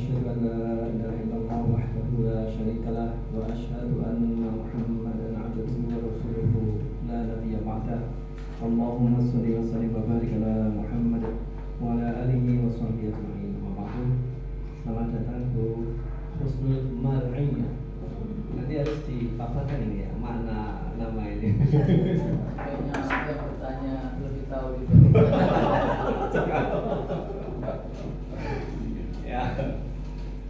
أشهد أن لا إله إلا الله وحده لا شريك له وأشهد أن محمدا عبده ورسوله لا نبي بعده اللهم صل وسلم وبارك على محمد وعلى آله وصحبه أجمعين وبعد. Selamat datang Bu Husnul Mar'iyah. Nanti harus dipaparkan ini ya, makna nama ini. Kayaknya saya bertanya lebih tahu gitu. Ya,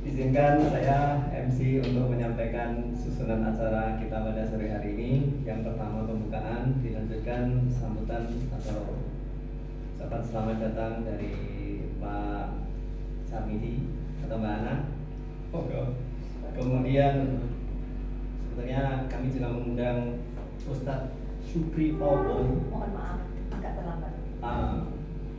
izinkan saya MC untuk menyampaikan susunan acara kita pada sore hari ini. Yang pertama pembukaan, dilanjutkan sambutan atau ucapan selamat datang dari Pak Samidi atau Mbak Ana. Kemudian sebetulnya kami juga mengundang Ustadz Syukri Obo. Mohon maaf, agak terlambat.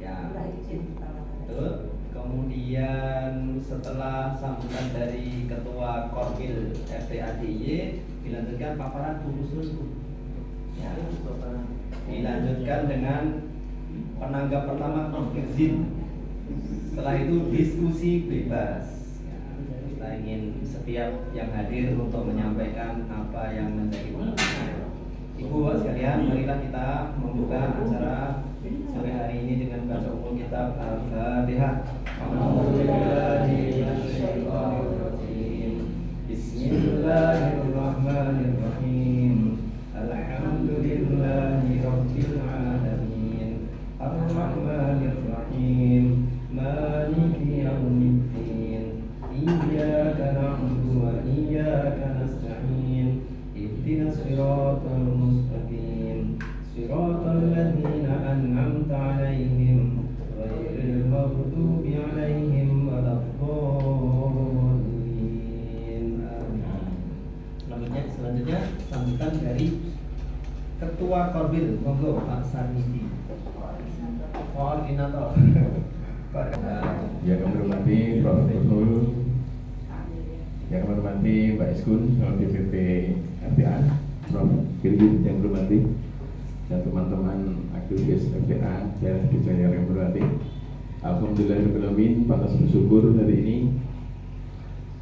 Ya, Sudah izin terlambat. betul. Kemudian setelah sambutan dari Ketua Korwil FTADY dilanjutkan paparan Bu Husnul. Ya, dilanjutkan dengan penanggap pertama izin. Setelah itu diskusi bebas. Ya, kita ingin setiap yang hadir untuk menyampaikan apa yang menjadi pengalaman. Ibu Bapak sekalian, marilah kita membuka acara sore hari ini dengan baca umum kitab Al-Fatihah. Bismillahirrahmanirrahim. Alhamdulillahi rabbil alamin. Ar-Rahmanir-Rahim. Maliki yaumiddin. Iyyaka na'budu wa iyyaka nasta'in. Ihdinas siratal mustaqim. Siratal ladzina an'amta 'alaihim ghairil maghdubi 'alaihim waladdallin. Selanjutnya sambutan dari Ketua Korwil, monggo Pak Sarmidi. Koordinator. Yang kami hormati Prof. Husnul, yang kami hormati Mbak Iskun, DPP FTA, Prof. Kirgin yang hormati, dan teman-teman aktivis FTA daerah Kijaya yang hormati. Alhamdulillahirrahmanirrahim, pantas bersyukur hari ini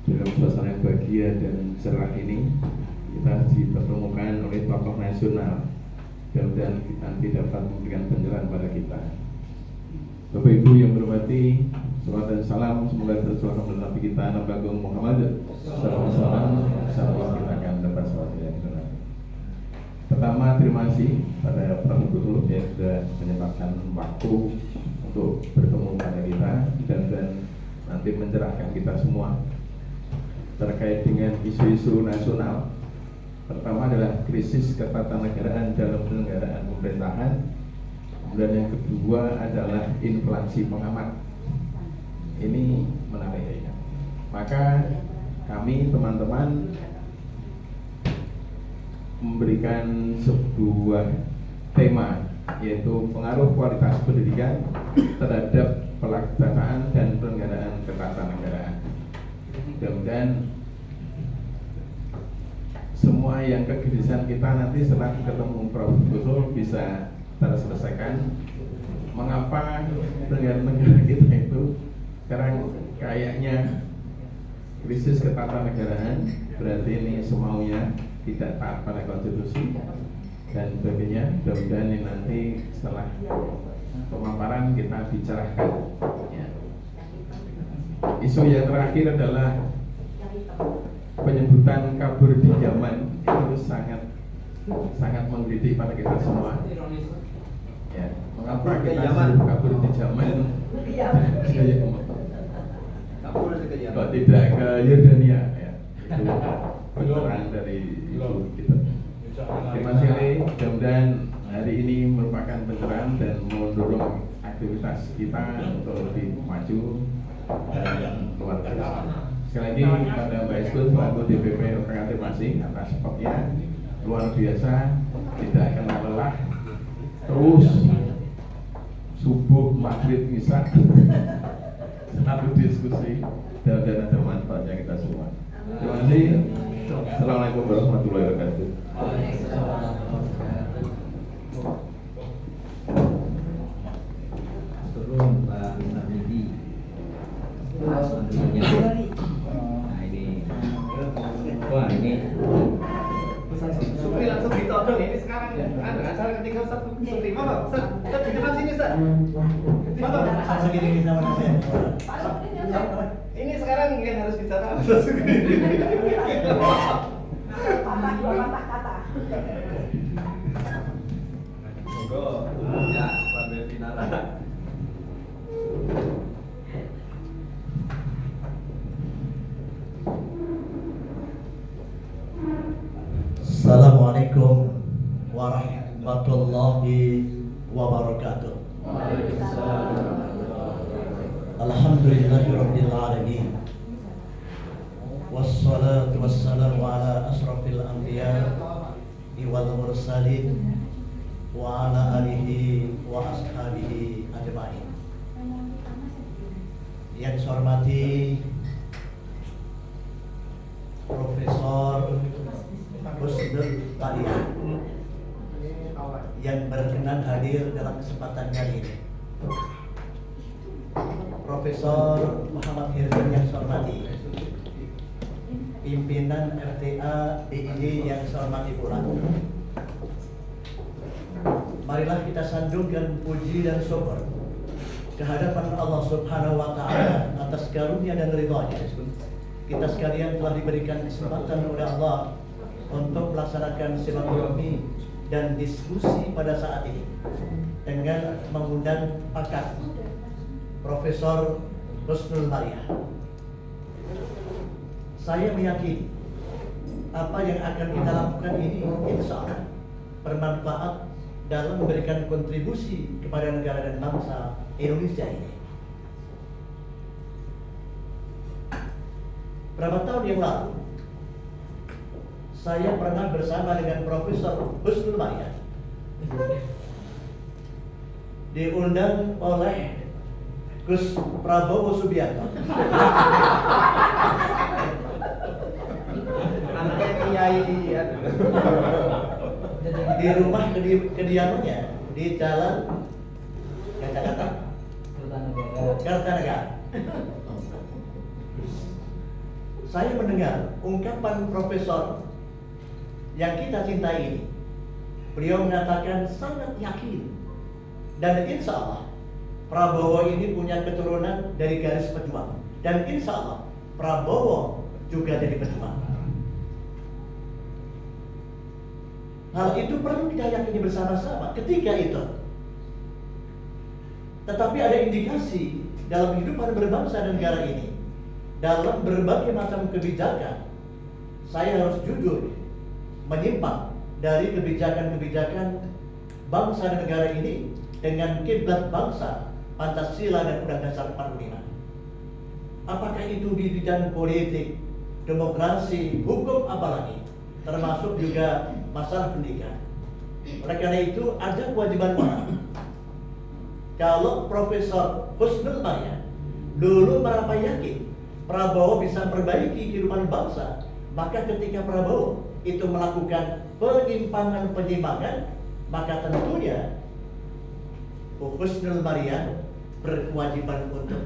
dalam suasana yang bahagia dan cerah ini kita dipertemukan oleh tokoh nasional dan nanti dapat memberikan pencerahan pada kita. Bapak Ibu yang berhormati, salawat dan salam semoga tercurah kepada Nabi kita Nabi Agung Muhammad SAW. Insyaallah kita akan dapat salawat yang benar. Pertama, terima kasih pada Prof. Husnul yang sudah menyempatkan waktu untuk bertemu pada kita dan nanti mencerahkan kita semua terkait dengan isu-isu nasional. Pertama adalah krisis ketatanegaraan dalam penyelenggaraan pemerintahan. Dan yang kedua adalah inflasi pengamat. Ini menarik ya. Maka kami teman-teman memberikan sebuah tema, yaitu pengaruh kualitas pendidikan terhadap pelaksanaan dan penyelenggaraan ketatanegaraan. Mudah-mudahan semua yang kegelisahan kita nanti setelah ketemu Prof. Husnul bisa terselesaikan. Mengapa negara kita itu sekarang kayaknya krisis ketatanegaraan, berarti ini semaunya tidak taat pada konstitusi dan sebagainya. Mudah-mudahan ini nanti setelah pemaparan kita bicarakan ya. Isu yang terakhir adalah penyebutan kabur di zaman. Itu sangat menggelitik pada kita semua. Ya, mengapa kita kabur di zaman? Kok tidak ke Yordania? Ya, itu pencerahan dari ibu kita. Terima kasih. Mudah-mudahan hari ini merupakan pencerahan dan mendorong aktivitas kita untuk lebih maju dan luar biasa. Sekali lagi kepada Mbak Iskun selaku DPP terima kasih atas supportnya luar biasa, tidak akan lelah, terus subuh maghrib isya selalu diskusi dan ada manfaatnya kita semua. Terima kasih. Assalamualaikum warahmatullahi wabarakatuh. Turun Pak Samidi. Sepi, mama, Ustaz, di depan sini, Ustaz. Mama, Segini kita menasih. ini sekarang yang harus bicara. Patah dua patah kata. Monggo, ya, sambil binara. Assalamualaikum warahmatullahi wabarakatuh. Alhamdulillahirabbil alamin. Wassalatu wassalamu ala asrafil anbiya wal mursalin wa ala alihi wa ashabihi ajma'in. Yang saya hormati Profesor Husnul Maria yang berkenan hadir dalam kesempatan kali ini. Profesor Muhammad Hirdan yang saya hormati, pimpinan RTA DIY yang saya hormati pula. Marilah kita sanjungkan puji dan syukur kehadapan Allah Subhanahu wa taala atas karunia dan ridha-Nya. Kita sekalian telah diberikan kesempatan oleh Allah untuk melaksanakan silaturahmi dan diskusi pada saat ini dengan mengundang pakar Profesor Husnul Maria. Saya meyakini apa yang akan kita lakukan ini insya Allah bermanfaat dalam memberikan kontribusi kepada negara dan bangsa Indonesia ini. Berapa tahun yang lalu saya pernah bersama dengan Profesor Husnul Maria diundang oleh Gus Prabowo Subianto. Anaknya Kiai Di rumah kediamannya di Jalan Jakarta Kartanegara. Saya mendengar ungkapan profesor yang kita cintai ini. Beliau mengatakan sangat yakin dan insya Allah Prabowo ini punya keturunan dari garis pejuang, dan insya Allah Prabowo juga jadi pejuang. Hal itu perlu kita yakini bersama-sama ketika itu. Tetapi ada indikasi dalam kehidupan berbangsa dan negara ini, dalam berbagai macam kebijakan, saya harus jujur menyimpang dari kebijakan-kebijakan bangsa dan negara ini dengan kiblat bangsa Pancasila dan Undang-Undang Dasar 45. Apakah itu di bidang politik, demokrasi, hukum, apalagi, termasuk juga masalah pendidikan. Oleh karena itu ada kewajiban moral. Kalau Profesor Husnul Maria dulu merasa yakin Prabowo bisa memperbaiki kehidupan bangsa, maka ketika Prabowo itu melakukan penyimpangan, maka tentunya Husnul Maria berkewajiban untuk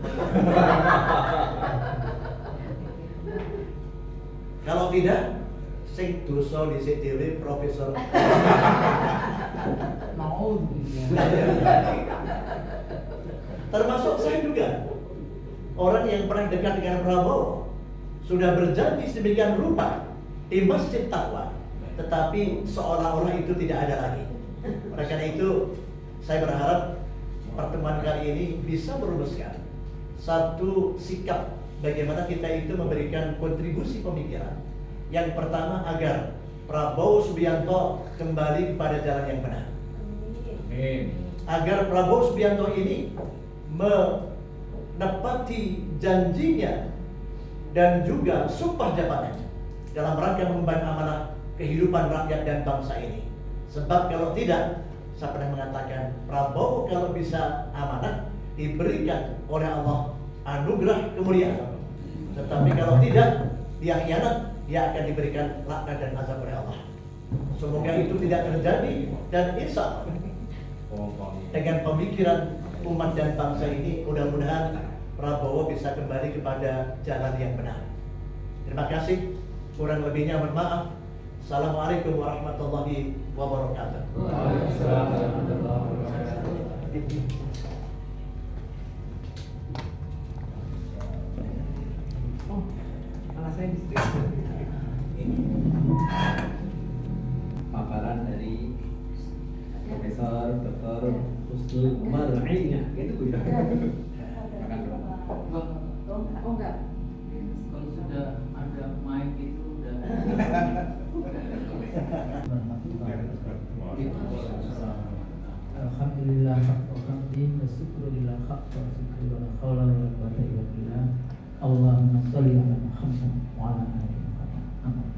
kalau tidak, sing dosa dhisik dhewe Profesor. Mau. Termasuk saya juga, orang yang pernah dekat dengan Prabowo, sudah berjanji sedemikian rupa di Masjid Taqwa, tetapi seolah-olah itu tidak ada lagi. Oleh karena itu, saya berharap pertemuan kali ini bisa merumuskan satu sikap bagaimana kita itu memberikan kontribusi pemikiran. Yang pertama, agar Prabowo Subianto kembali kepada jalan yang benar. Agar Prabowo Subianto ini menepati janjinya dan juga sumpah jabatannya dalam rangka mengemban amanah kehidupan rakyat dan bangsa ini. Sebab kalau tidak, saya pernah mengatakan Prabowo kalau bisa amanah diberikan oleh Allah anugerah kemuliaan. Tetapi kalau tidak, dia khianat, dia akan diberikan laknat dan azab oleh Allah. Semoga itu tidak terjadi, dan insya Allah dengan pemikiran umat dan bangsa ini, mudah-mudahan Prabowo bisa kembali kepada jalan yang benar. Terima kasih. Kurang lebihnya mohon maaf. Assalamualaikum warahmatullahi wabarakatuh. wabarakatuh. Waalaikumsalam warahmatullahi wabarakatuh. Oh, malah saya di paparan dari Profesor Dr. Husnul Mar'ina gitu ya. Makan dong. Oh enggak. Kalau sudah ada mic itu udah. Alhamdulillah alhamdulillah wasyukrulillah wa syukrulillah haula wala quwwata illa billah. Allahumma shalli ala Muhammad wa ala ali Muhammad. Amin.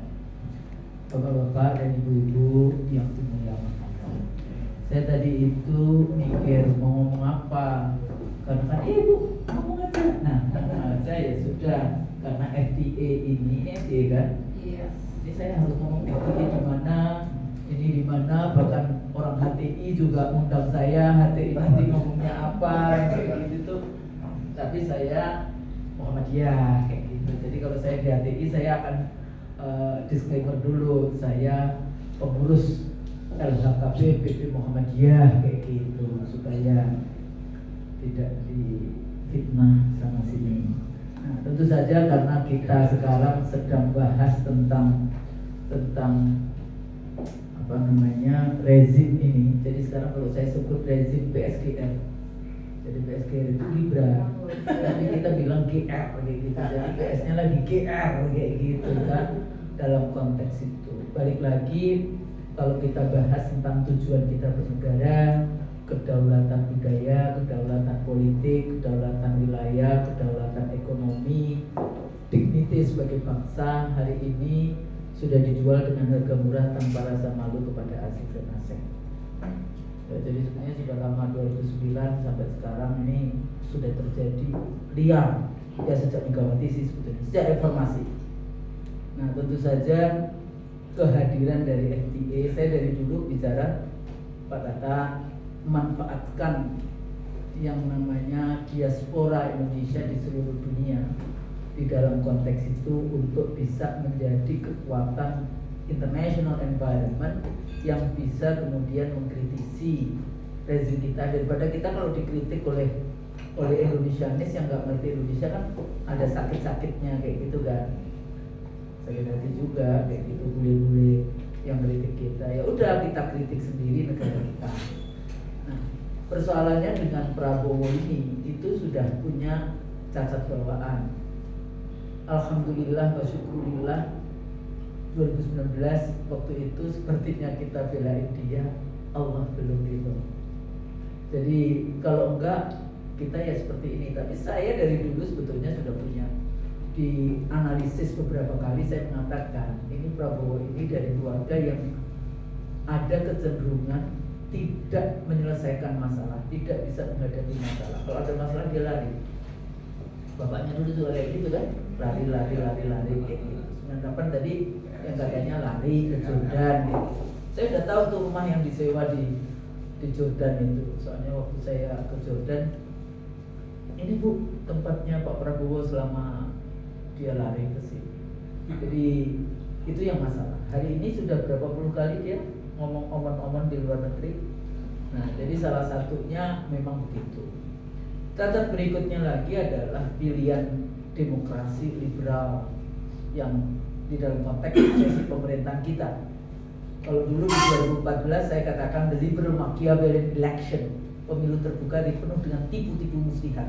Bapak-bapak dan ibu-ibu yang dimuliakan Allah. Saya tadi itu mikir mau ngomong apa. Karena kan ibu ngomong aja. Nah, ngomong aja ya sudah. Karena FDA ini FDA kan. Iya. Ini saya harus ngomong FDA di mana bahkan orang HTI juga undang saya, HTI nanti ngomongnya apa kayak gitu tuh. Tapi saya Muhammadiyah kayak gitu. Jadi kalau saya di HTI saya akan disclaimer dulu, saya pengurus LHKB PP Muhammadiyah kayak gitu supaya tidak difitnah sana sini. Nah, tentu saja karena kita sekarang sedang bahas tentang apa namanya rezim ini. Jadi sekarang kalau saya sebut rezim PSGR, jadi PSGR itu Gibran, tapi kita bilang GR kayak gitu. Jadi PS-nya lagi GR kayak gitu kan dalam konteks itu. Balik lagi kalau kita bahas tentang tujuan kita bernegara, kedaulatan budaya, kedaulatan politik, kedaulatan wilayah, kedaulatan ekonomi, dignity sebagai bangsa hari ini sudah dijual dengan harga murah tanpa rasa malu kepada asing dan asing. Ya, jadi sebenarnya sudah lama 2009 sampai sekarang ini sudah terjadi liar ya sejak Megawati sih sebetulnya sejak reformasi. Nah tentu saja kehadiran dari FDA, saya dari dulu bicara Pak Tata memanfaatkan yang namanya diaspora Indonesia di seluruh dunia di dalam konteks itu untuk bisa menjadi kekuatan international environment yang bisa kemudian mengkritisi rezim kita, daripada kita kalau dikritik oleh Indonesianis yang nggak ngerti Indonesia kan ada sakit-sakitnya kayak gitu kan, sakit hati juga kayak gitu, bule-bule yang kritik kita, ya udah kita kritik sendiri negara kita. Nah, persoalannya dengan Prabowo ini itu sudah punya cacat bawaan. Alhamdulillah wa syukurillah 2019 waktu itu sepertinya kita belain dia, Allah belum ridho. Jadi kalau enggak kita ya seperti ini. Tapi saya dari dulu sebetulnya sudah punya, di analisis beberapa kali saya mengatakan ini Prabowo ini dari keluarga yang ada kecenderungan tidak menyelesaikan masalah, tidak bisa menghadapi masalah. Kalau ada masalah dia lari. Bapaknya dulu juga kayak gitu kan, lari kayak gitu. 98 tadi yang katanya lari ke Jordan gitu. Saya udah tahu tuh rumah yang disewa di Jordan itu. Soalnya waktu saya ke Jordan, ini Bu tempatnya Pak Prabowo selama dia lari ke sini. Jadi itu yang masalah. Hari ini sudah berapa puluh kali dia ngomong omongan di luar negeri. Nah, jadi salah satunya memang begitu. Cacat berikutnya lagi adalah pilihan demokrasi liberal yang di dalam konteks sesi pemerintahan kita. Kalau dulu di 2014 saya katakan the liberal Machiavellian election, pemilu terbuka dipenuh dengan tipu-tipu muslihat.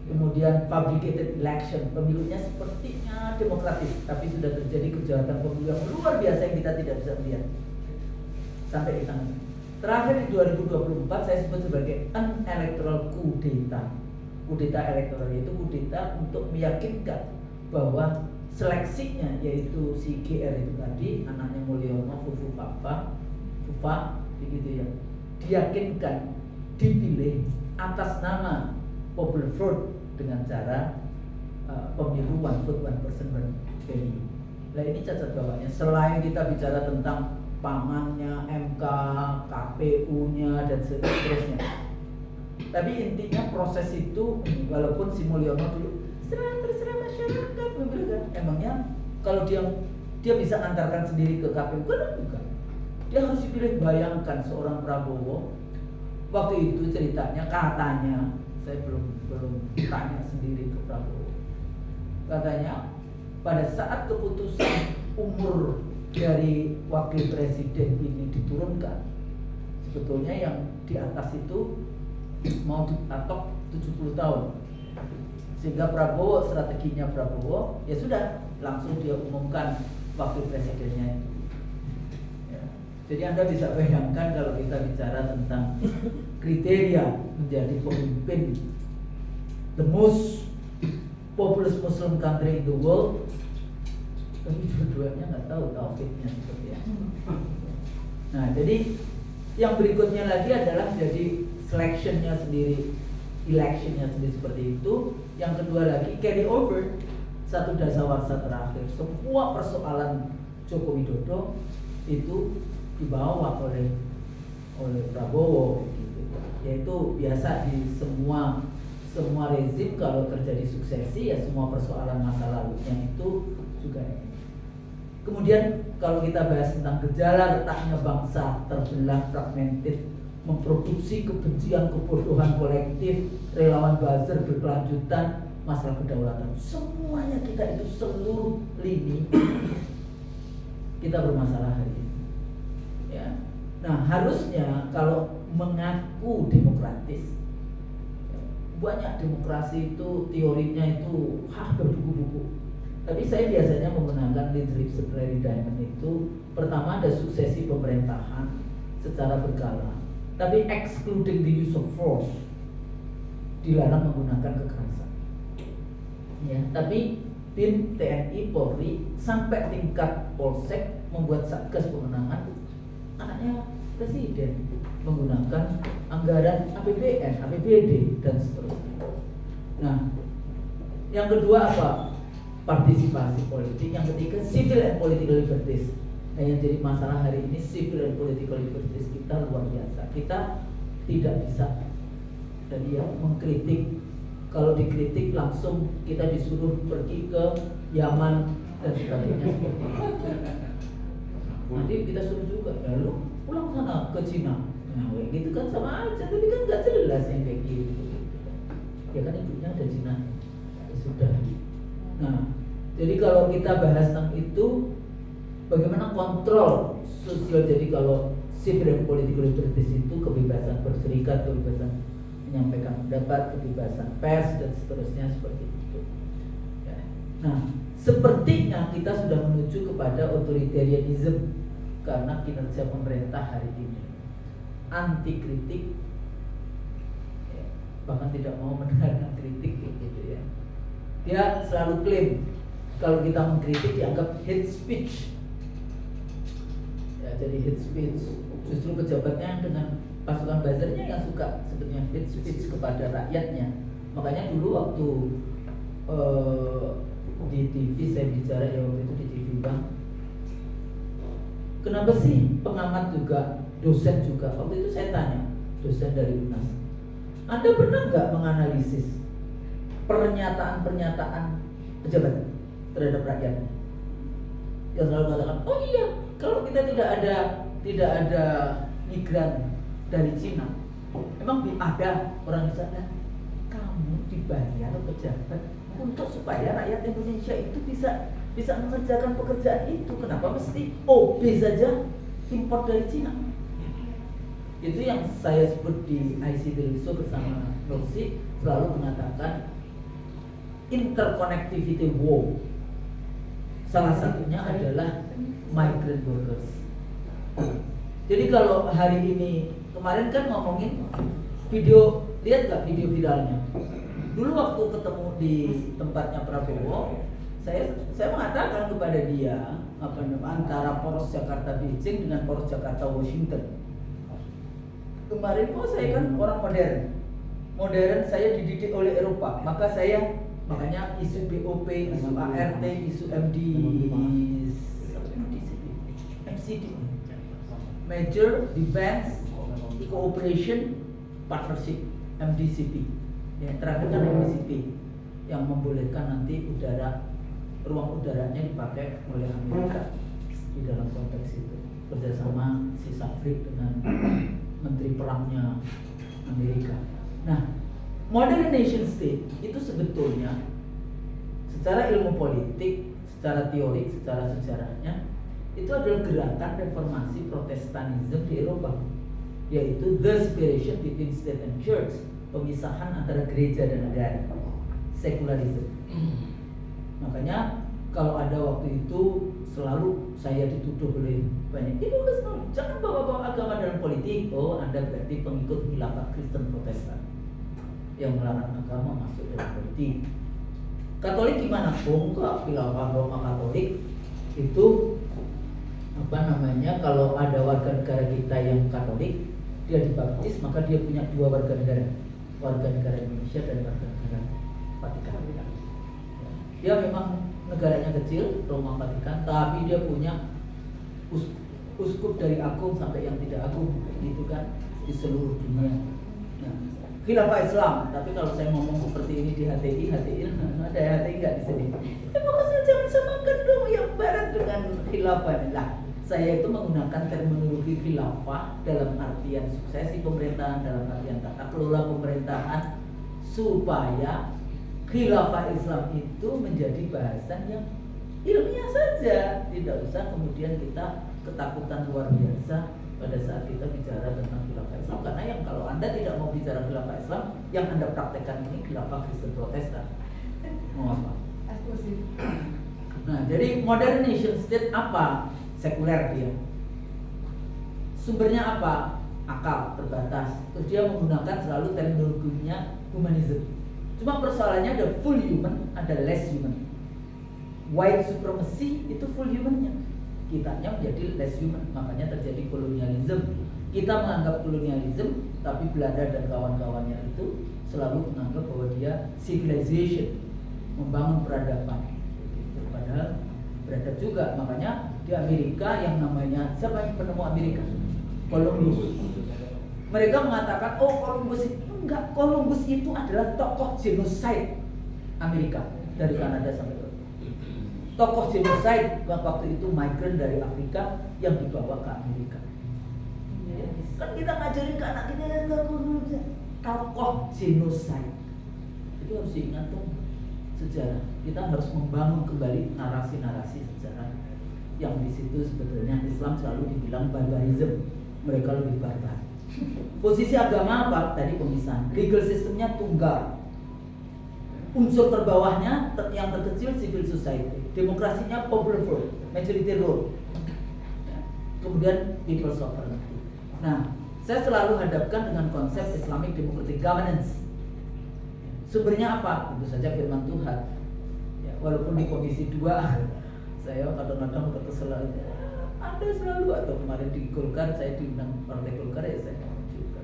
Kemudian fabricated election, pemilunya sepertinya demokratis, tapi sudah terjadi kejahatan pemilu yang luar biasa yang kita tidak bisa melihat sampai di tangan. Terakhir di 2024 saya sebut sebagai unelectoral kudeta. Kudeta elektoral itu kudeta untuk meyakinkan bahwa seleksinya yaitu si GR itu tadi, anaknya Mulyono, Fufa, begitu ya, diyakinkan dipilih atas nama popular vote dengan cara pemilu one vote one person one value. Nah ini cacat bawahnya. Selain kita bicara tentang pamannya, MK, KPU-nya dan seterusnya, tapi intinya proses itu, walaupun si Mulyono dulu terserah masyarakat, emangnya kalau dia bisa antarkan sendiri ke KPU kan bukan? dia harus dipilih. Bayangkan seorang Prabowo waktu itu ceritanya, katanya, saya belum tanya sendiri ke Prabowo, katanya pada saat keputusan umur dari wakil presiden ini diturunkan, sebetulnya yang di atas itu mau dipatok 70 tahun, sehingga Prabowo, strateginya Prabowo ya sudah langsung dia umumkan wakil presidennya itu. Ya. Jadi Anda bisa bayangkan kalau kita bicara tentang kriteria menjadi pemimpin the most populous Muslim country in the world, tapi dua-duanya nggak tahu tauhidnya seperti apa. Nah, jadi yang berikutnya lagi adalah jadi selectionnya sendiri, electionnya sendiri seperti itu. Yang kedua lagi carry over, satu dasawarsa terakhir. Semua persoalan Joko Widodo itu dibawa oleh Prabowo, gitu. Yaitu biasa di semua rezim kalau terjadi suksesi ya semua persoalan masa lalunya itu juga. Kemudian kalau kita bahas tentang gejala retaknya bangsa terbelah, fragmented, memproduksi kebencian, kebodohan kolektif, relawan buzzer berkelanjutan, masalah kedaulatan, semuanya kita itu seluruh lini kita bermasalah hari ini. Ya. Nah, harusnya kalau mengaku demokratis, banyak demokrasi itu teorinya itu berbuku-buku. Tapi saya biasanya menggunakan leadership paradigm itu, pertama ada suksesi pemerintahan secara berkala, tapi excluding the use of force, dilarang menggunakan kekerasan. Ya, tapi BIN, TNI, Polri sampai tingkat Polsek membuat satgas pemenangan anaknya presiden menggunakan anggaran APBN, APBD dan seterusnya. Nah, yang kedua apa? Partisipasi politik. Yang ketiga civil and political liberties. Nah, yang jadi masalah hari ini civil and political liberties kita luar biasa. Kita tidak bisa dari yang mengkritik. Kalau dikritik langsung kita disuruh pergi ke Yaman dan sebagainya seperti itu. Nanti kita suruh juga, ya lu pulang sana ke Cina. Nah, gitu kan sama aja, tapi kan nggak jelas yang kayak gitu. Ya kan ibunya ada Cina, ya sudah. Nah, jadi kalau kita bahas tentang itu, bagaimana kontrol sosial. Jadi kalau civil and political liberties itu kebebasan berserikat, kebebasan menyampaikan pendapat, kebebasan pers dan seterusnya seperti itu. Ya. Nah, sepertinya kita sudah menuju kepada authoritarianism karena kinerja pemerintah hari ini anti kritik, ya, bahkan tidak mau mendengarkan kritik gitu ya. Dia selalu klaim kalau kita mengkritik dianggap hate speech. Ya, jadi hate speech. Justru pejabatnya dengan pasukan buzzernya yang suka sebetulnya hate speech kepada rakyatnya. Makanya dulu waktu di TV saya bicara ya, waktu itu di TV Bang, kenapa sih pengamat juga, dosen juga, waktu itu saya tanya dosen dari UNAS, Anda pernah nggak menganalisis pernyataan-pernyataan pejabat terhadap rakyatnya? Yang selalu katakan, oh iya, kalau kita tidak ada migran dari Cina, emang ada orang di sana. Kamu dibayar pejabat untuk supaya rakyat Indonesia itu bisa mengerjakan pekerjaan itu. Kenapa mesti OB saja impor dari Cina? Itu yang saya sebut di IC Deliso bersama Nursi selalu mengatakan interconnectivity war. Salah satunya adalah migrant workers. Jadi kalau hari ini, kemarin kan ngomongin video, lihat gak video viralnya? Dulu waktu ketemu di tempatnya Prabowo, saya mengatakan kepada dia antara poros Jakarta Beijing dengan poros Jakarta Washington. Kemarin saya kan orang modern saya dididik oleh Eropa, makanya isu BOP, isu ART, isu MCD, Major Defense Cooperation Partnership, MDCP. Yang terakhir kan MDCP yang membolehkan nanti ruang udaranya dipakai oleh Amerika di dalam konteks itu. kerjasama si Safrik dengan menteri perangnya Amerika. Nah, modern nation state itu sebetulnya secara ilmu politik, secara teori, secara sejarahnya itu adalah gerakan reformasi Protestanisme di Eropa, yaitu the separation between state and church, pemisahan antara gereja dan negara, secularism. Makanya kalau ada waktu itu selalu saya dituduh oleh banyak, Ibu Krisno, jangan bawa-bawa agama dalam politik. Oh, Anda berarti pengikut khilafah Kristen Protestan yang melarang agama masuk dalam politik. Katolik gimana? Oh enggak, khilafah Roma Katolik itu kalau ada warga negara kita yang Katolik, dia dibaptis, maka dia punya dua warga negara Indonesia dan warga negara Vatikan. Dia memang negaranya kecil, Roma Vatikan, tapi dia punya uskup dari agung sampai yang tidak agung, gitu kan, di seluruh dunia. Nah, khilafah Islam, tapi kalau saya ngomong seperti ini di HTI ada HTI nggak di sini? Makanya jangan samakan dong yang barat dengan khilafah. Lah, saya itu menggunakan terminologi khilafah dalam artian suksesi pemerintahan, dalam artian tata kelola pemerintahan, supaya khilafah Islam itu menjadi bahasan yang ilmiah saja, tidak usah kemudian kita ketakutan luar biasa pada saat kita bicara tentang khilafah Islam. Karena yang kalau Anda tidak mau bicara khilafah Islam, yang Anda praktekkan ini khilafah Kristen Protestan. Mau apa? Eksklusif. Nah, jadi modern nation state apa? Sekuler dia. Sumbernya apa? Akal terbatas. Terus dia menggunakan selalu terminologinya humanism. Cuma persoalannya ada full human, ada less human. White supremacy itu full humannya, kitanya menjadi less human, makanya terjadi kolonialisme. Kita menganggap kolonialisme, tapi Belanda dan kawan-kawannya itu selalu menganggap bahwa dia civilization, membangun peradaban. Padahal beradab juga, makanya di Amerika yang namanya, siapa yang penemu Amerika? Columbus. Mereka mengatakan, oh Columbus itu enggak, Columbus itu adalah tokoh genocide Amerika dari Kanada sampai ke tokoh genocide waktu itu migran dari Afrika yang dibawa ke Amerika. Ya, kan kita ngajarin ke anak kita tokoh genocide itu harus diingat tuh sejarah. Kita harus membangun kembali narasi-narasi sejarah yang di situ sebetulnya Islam selalu dibilang barbarisme, mereka lebih barbar. Posisi agama apa? Tadi pemisahan. Legal sistemnya tunggal. Unsur terbawahnya yang terkecil civil society. Demokrasinya popular vote, majority rule. Kemudian people sovereignty. Nah, saya selalu hadapkan dengan konsep Islamic democratic governance. Sumbernya apa? Tentu saja firman Tuhan. Ya, walaupun di Komisi 2 saya kadang-kadang udah kesel aja. Anda selalu, atau kemarin di Golkar saya diundang Partai Golkar, ya saya ngomong juga.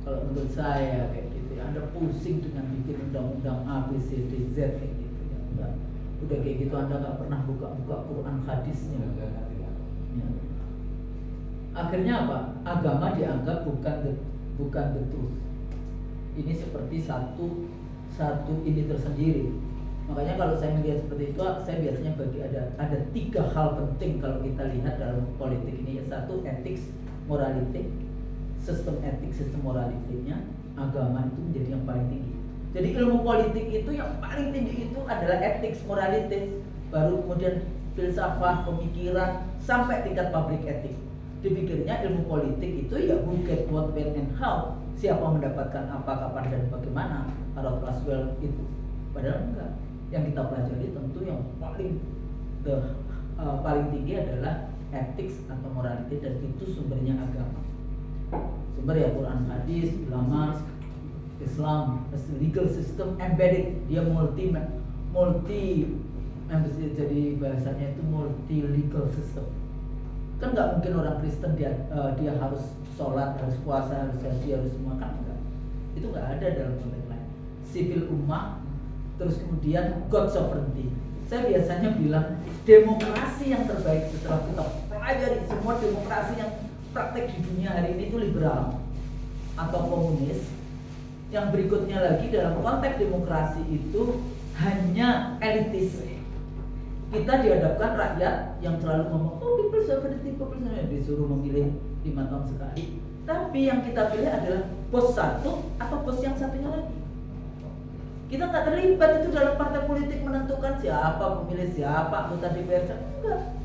Kalau menurut saya kayak gitu ya, Anda pusing dengan bikin undang-undang A, B, C, D, Z kayak gitu ya. Udah kayak gitu Anda nggak pernah buka-buka Quran hadisnya. Ya. Akhirnya apa? Agama dianggap bukan the truth. Ini seperti satu ini tersendiri. Makanya kalau saya melihat seperti itu, saya biasanya bagi ada 3 hal penting kalau kita lihat dalam politik ini. Satu, ethics, morality, sistem etik, sistem moralitinya, agama itu menjadi yang paling tinggi. Jadi ilmu politik itu yang paling tinggi itu adalah ethics, morality, baru kemudian filsafat, pemikiran, sampai tingkat public ethics. Dipikirnya ilmu politik itu ya who get what, when, and how, siapa mendapatkan apa, kapan, dan bagaimana, harus Laswell itu. Padahal enggak. Yang kita pelajari tentu yang paling tinggi adalah ethics atau morality, dan itu sumbernya agama. Sumber ya Quran, hadis, ulama, Islam, legal system embedded, dia multi jadi bahasanya itu multi legal system. Kan nggak mungkin orang Kristen dia harus sholat, harus puasa, harus haji, harus makan, enggak. Itu nggak ada dalam konteks lain. Sipil ummah, terus kemudian God sovereignty. Saya biasanya bilang demokrasi yang terbaik setelah kita pelajari semua demokrasi yang praktek di dunia hari ini itu liberal atau komunis. Yang berikutnya lagi dalam konteks demokrasi itu hanya elitis. kita dihadapkan rakyat yang selalu ngomong, oh people sovereignty, disuruh memilih 5 tahun sekali. Tapi yang kita pilih adalah bos satu atau bos yang satunya lagi. Kita nggak terlibat itu dalam partai politik menentukan siapa pemilih siapa anggota DPR, enggak.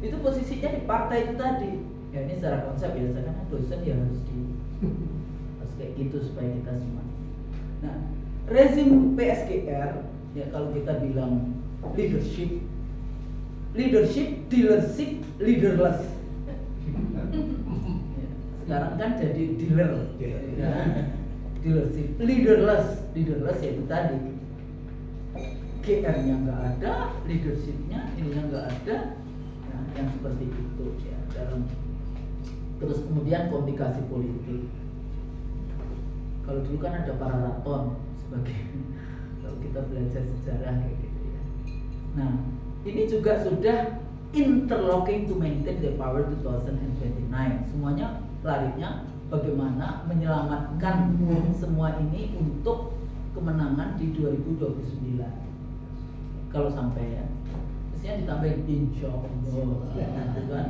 Itu posisinya di partai itu tadi. Ya ini secara konsep biasanya dosen ya harus kayak gitu supaya kita semua. Nah, rezim PSKR ya kalau kita bilang leadership, dealership, leaderless. Ya, sekarang kan jadi dealer, ya. Dealership, leaderless ya itu tadi. GR-nya nggak ada, leadershipnya ininya nggak ada, nah, yang seperti itu ya dalam. Terus kemudian komunikasi politik. Kalau dulu kan ada pararaton sebagai kalau kita belajar sejarah kayak gitu ya. Nah, ini juga sudah interlocking to maintain the power 2029. Semuanya larinya bagaimana menyelamatkan semua ini untuk kemenangan di 2029. Kalau sampai ya, mestinya ditambahin insya Allah, kan?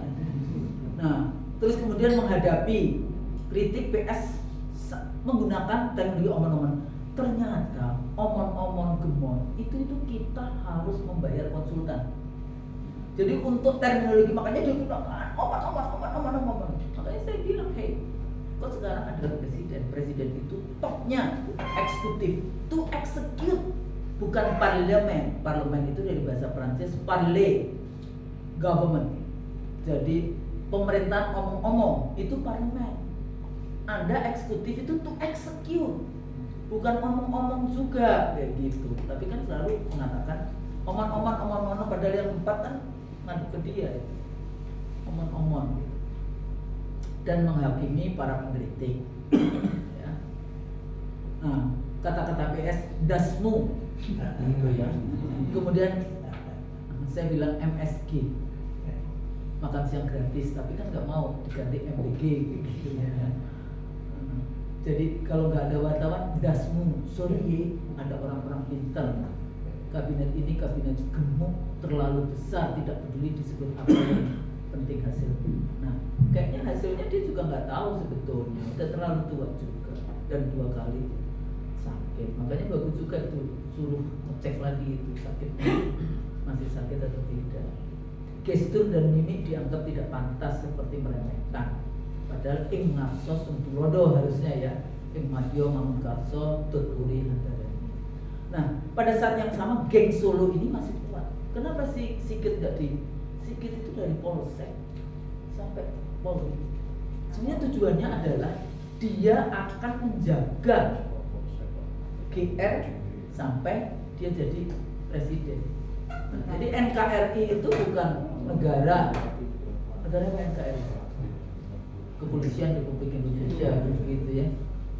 Nah, terus kemudian menghadapi kritik PS menggunakan teknologi omon-omon. Ternyata omon-omon gemon itu kita harus membayar konsultan. Jadi untuk terminologi makanya dia gunakan omon-omon. Makanya saya bilang, hey, kok sekarang ada presiden itu topnya eksekutif to execute, bukan parlemen. Parlemen itu dari bahasa Prancis parler, government. Jadi pemerintahan omong-omong itu parlemen. Anda eksekutif itu to execute, bukan omong-omong juga kayak gitu. Tapi kan selalu mengatakan omong-omong, padahal yang 4 kan ngadep ke dia itu. Omong-omong gitu. Dan menghakimi para pengkritik. Ya. Nah, kata-kata PS dasmu gitu ya. Kemudian saya bilang MSG, makan siang gratis, tapi kan nggak mau diganti MBG gitu ya. Jadi kalau nggak ada wartawan, dasmu, sorry ye, ada orang-orang pintar. Kabinet ini kabinet gemuk, terlalu besar, tidak peduli disebut apa yang penting hasil. Nah, kayaknya hasilnya dia juga nggak tahu sebetulnya, udah terlalu tua juga dan 2 kali sakit. Makanya bagus juga itu suruh ngecek lagi itu sakitnya masih sakit atau tidak. Gestur dan mimik dianggap tidak pantas seperti meremehkan. Padahal ing ngarso suntulodo harusnya ya, ing madyo manungkarso tuturi handarani. Nah, pada saat yang sama geng Solo ini masih kuat. Kenapa sih Sigit nggak di Sigit itu dari Polsek sampai Polri. Sebenarnya tujuannya adalah dia akan menjaga GR sampai dia jadi presiden. Nah, jadi NKRI itu bukan negara apa NKRI? Kepolisian Republik Indonesia begitu ya.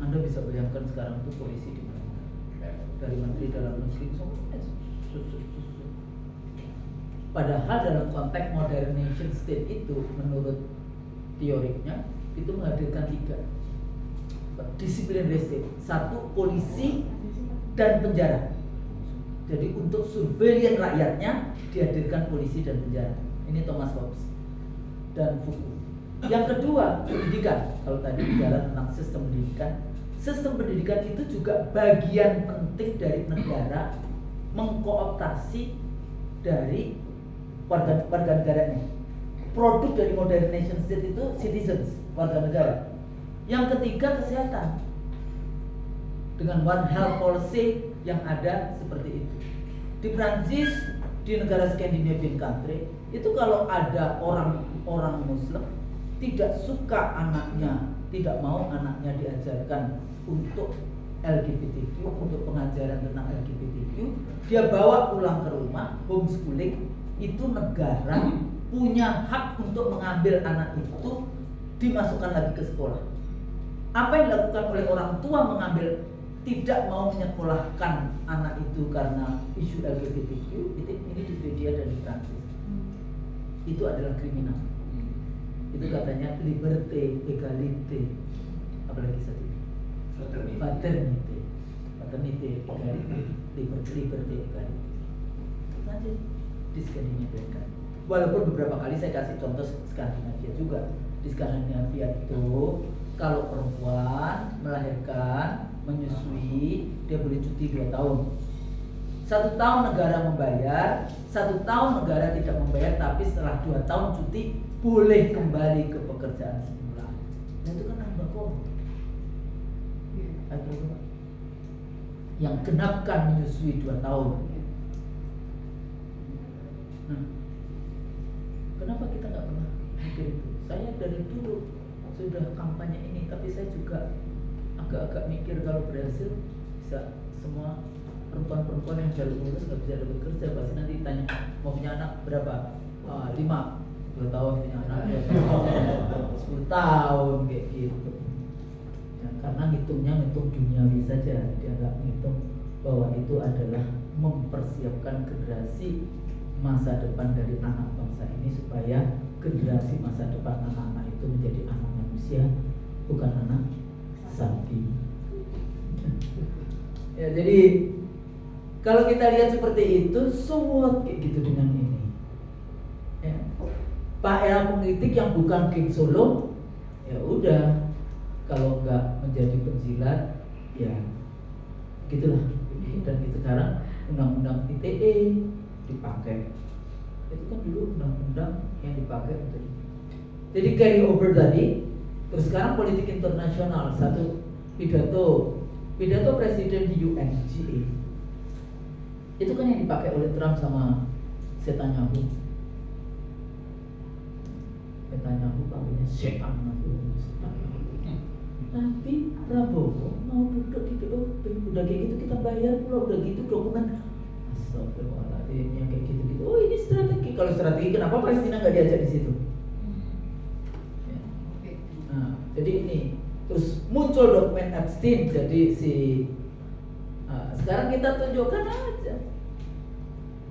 Anda bisa bayangkan sekarang itu polisi di mana? Dari Menteri Dalam Negeri padahal dalam konteks modern nation state itu menurut teoriknya itu menghadirkan 3 disiplin state. 1 polisi dan penjara. Jadi untuk surveillance rakyatnya dihadirkan polisi dan penjara. Ini Thomas Hobbes dan Foucault. Yang kedua, pendidikan. Kalau tadi bicara tentang sistem pendidikan itu juga bagian penting dari negara mengkooptasi dari warga negaranya. Produk dari modern nation state itu citizens, warga negara. Yang ketiga, kesehatan. Dengan One Health policy yang ada seperti itu. Di Prancis, di negara Scandinavian country, itu kalau ada orang Muslim tidak suka anaknya, tidak mau anaknya diajarkan untuk LGBTQ, untuk pengajaran tentang LGBTQ, dia bawa pulang ke rumah, homeschooling, itu negara punya hak untuk mengambil anak itu, dimasukkan lagi ke sekolah. Apa yang dilakukan oleh orang tua mengambil, tidak mau menyekolahkan anak itu karena isu LGBTQ, ini di Swedia dan di Prancis. Itu adalah kriminal. Itu katanya liberté, égalité, apalagi satu paternité, égalité, liberté, égalité. Nanti di Skandinavia. Walaupun beberapa kali saya kasih contoh Skandinavia juga. Di Skandinavia itu kalau perempuan melahirkan, menyusui, dia boleh cuti 2 tahun. 1 tahun negara membayar, 1 tahun negara tidak membayar, tapi setelah 2 tahun cuti boleh kembali ke pekerjaan semula. Nah itu kan nambah kok. Yang genapkan menyusui 2 tahun. Nah, kenapa kita nggak pernah mikir itu? Saya dari dulu sudah kampanye ini, tapi saya juga agak-agak mikir kalau berhasil bisa semua perempuan-perempuan yang jalur lulus nggak bisa dapat kerja, pasti nanti ditanya mau punya anak berapa? 5, 2 tahun punya anak, 2 tahun, 10 tahun kayak gitu. Ya, karena ngitung duniawi saja, dia nggak ngitung bahwa itu adalah mempersiapkan generasi masa depan dari anak bangsa ini supaya generasi masa depan anak-anak itu menjadi anak manusia, bukan anak sapi. Ya, jadi kalau kita lihat seperti itu, so kayak gitu dengan ini. Ya. Pak era pengkritik yang bukan King Solo, ya udah, kalau nggak menjadi penjilat, ya gitulah. Dan sekarang undang-undang ITE dipakai. Itu kan dulu undang-undang yang dipakai untuk. Jadi carry over tadi. Terus sekarang politik internasional, satu pidato presiden di UNGA. Itu kan yang dipakai oleh Trump sama Netanyahu. Netanyahu panggilnya setan. Tapi Prabowo mau duduk di DOP, udah kayak gitu kita bayar pula, udah gitu dokumen. Astagfirullahaladzim, yang kayak gitu-gitu. Oh ini strategi. Kalau strategi kenapa Palestina nggak diajak di situ? Ya. Nah, jadi ini terus muncul dokumen Epstein. Jadi sekarang kita tunjukkan aja.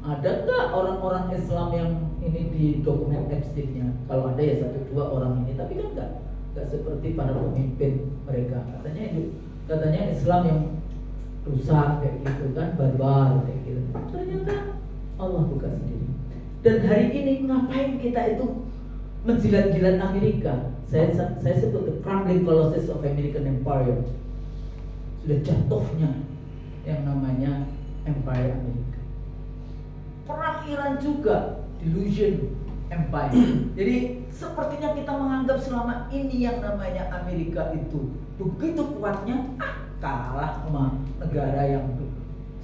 Ada nggak orang-orang Islam yang ini di dokumen Epstein-nya? Kalau ada ya 1-2 orang ini, tapi kan nggak seperti para pemimpin mereka. Katanya Islam yang rusak kayak gitu kan, barbar kayak gitu. Ternyata Allah buka sendiri. Dan hari ini ngapain kita itu menjilat-jilat Amerika? Saya sebut the crumbling colossus of American Empire. Sudah jatuhnya yang namanya Empire Amerika. Perang Iran juga delusion empire. Jadi sepertinya kita menganggap selama ini yang namanya Amerika itu begitu kuatnya, kalah sama negara yang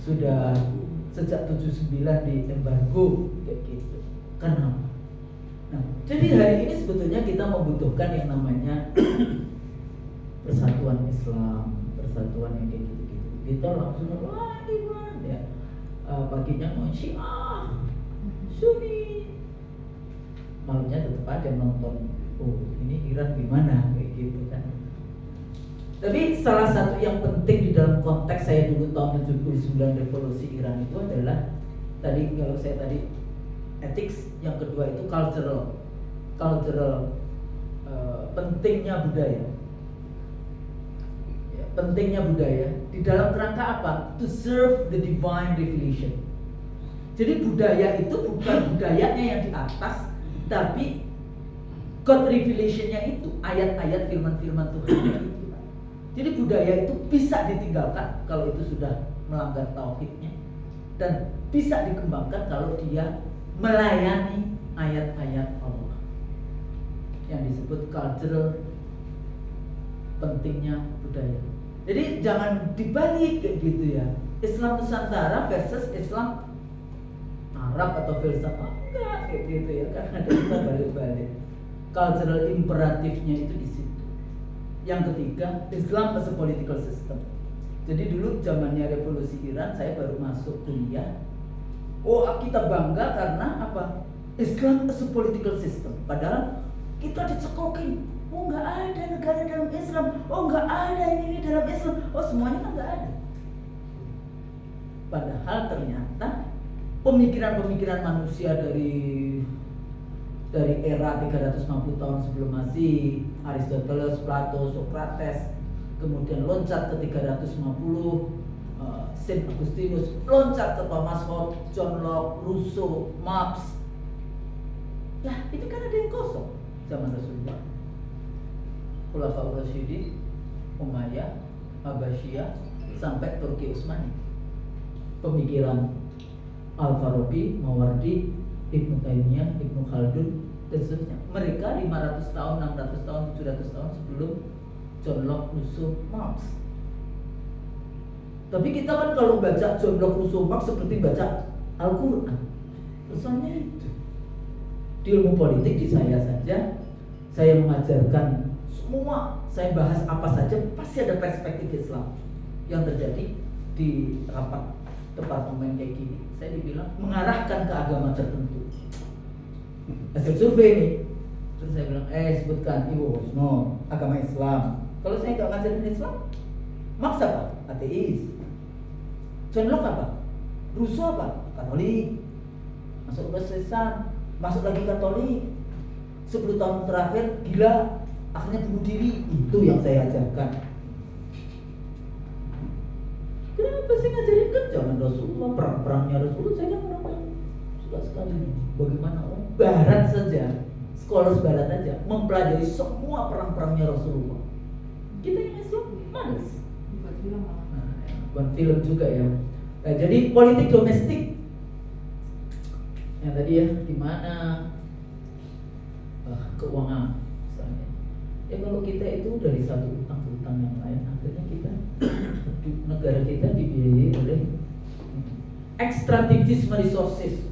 sudah sejak 79 di embargo kayak gitu. Kenapa? Nah, jadi hari ini sebetulnya kita membutuhkan yang namanya persatuan Islam, persatuan yang kayak gitu-gitu. Kita langsung wah Iran ya, paginya mau Syiah, Sunni, malamnya tetap aja nonton. Oh ini Iran gimana kayak gitu kan. Tapi salah satu yang penting di dalam konteks saya dulu tahun 79 revolusi Iran itu adalah tadi kalau saya tadi ethics, yang kedua itu cultural, pentingnya budaya. Ya, pentingnya budaya di dalam kerangka apa? To serve the divine revelation. Jadi budaya itu bukan budayanya yang di atas, tapi God revelation-nya itu, ayat-ayat firman-firman Tuhan. Jadi budaya itu bisa ditinggalkan kalau itu sudah melanggar tauhidnya, dan bisa dikembangkan kalau dia melayani ayat-ayat Allah. Yang disebut cultural, pentingnya budaya. Jadi jangan dibalik kayak gitu ya. Islam Nusantara versus Islam Arab atau filsafat, enggak kayak gitu ya, karena kita balik-balik. Cultural imperatifnya itu di situ. Yang ketiga, Islam as a political system. Jadi dulu zamannya revolusi Iran, saya baru masuk kuliah. Oh, kita bangga karena apa? Islam as a political system. Padahal kita dicekokin. Oh, nggak ada negara dalam Islam. Oh, nggak ada ini dalam Islam. Oh, semuanya kan nggak ada. Padahal ternyata pemikiran-pemikiran manusia dari era 350 tahun sebelum Masehi, Aristoteles, Plato, Socrates, kemudian loncat ke 350 Saint Augustinus, loncat ke Thomas Hobbes, John Locke, Rousseau, Marx. Lah, itu kan ada yang kosong zaman Rasulullah. Khulafaur Rasyidin, Umayyah, Abbasiyah, sampai Turki Utsmani. Pemikiran Al-Farabi, Mawardi, Ibnu Taimiyah, Ibnu Khaldun, dan seterusnya. Mereka 500 tahun, 600 tahun, 700 tahun sebelum John Locke, Rousseau, Marx. Tapi kita kan kalau baca John Locke, Rousseau, Marx seperti baca Al-Quran. Pesannya itu. Di ilmu politik di saya saja, saya mengajarkan semua, saya bahas apa saja pasti ada perspektif Islam yang terjadi di rapat departemen kayak gini. Saya dibilang mengarahkan ke agama tertentu. Hasil survei nih, terus saya bilang, sebutkan Ibu Husno agama Islam. Kalau saya nggak ngajarin Islam, Marx apa? Ateis. John Locke apa? Rousseau apa? Katolik. Masuk Protestan, masuk lagi Katolik. 10 tahun terakhir gila, akhirnya bunuh diri. Itu yang saya ajarkan. Kenapa sih ngajarin kan zaman Rasulullah, perang-perangnya Rasulullah? Saya kan orang suka sekali nih. Bagaimana orang Barat saja, sekolah Barat aja mempelajari semua perang-perangnya Rasulullah. Kita yang Islam males. Buat film malah. Buat film juga ya. Nah, jadi politik domestik yang tadi ya, gimana keuangan misalnya. Ya kalau kita itu dari satu utang ke utang yang lain, akhirnya kita negara kita dibiayai oleh ekstraktivisme resources.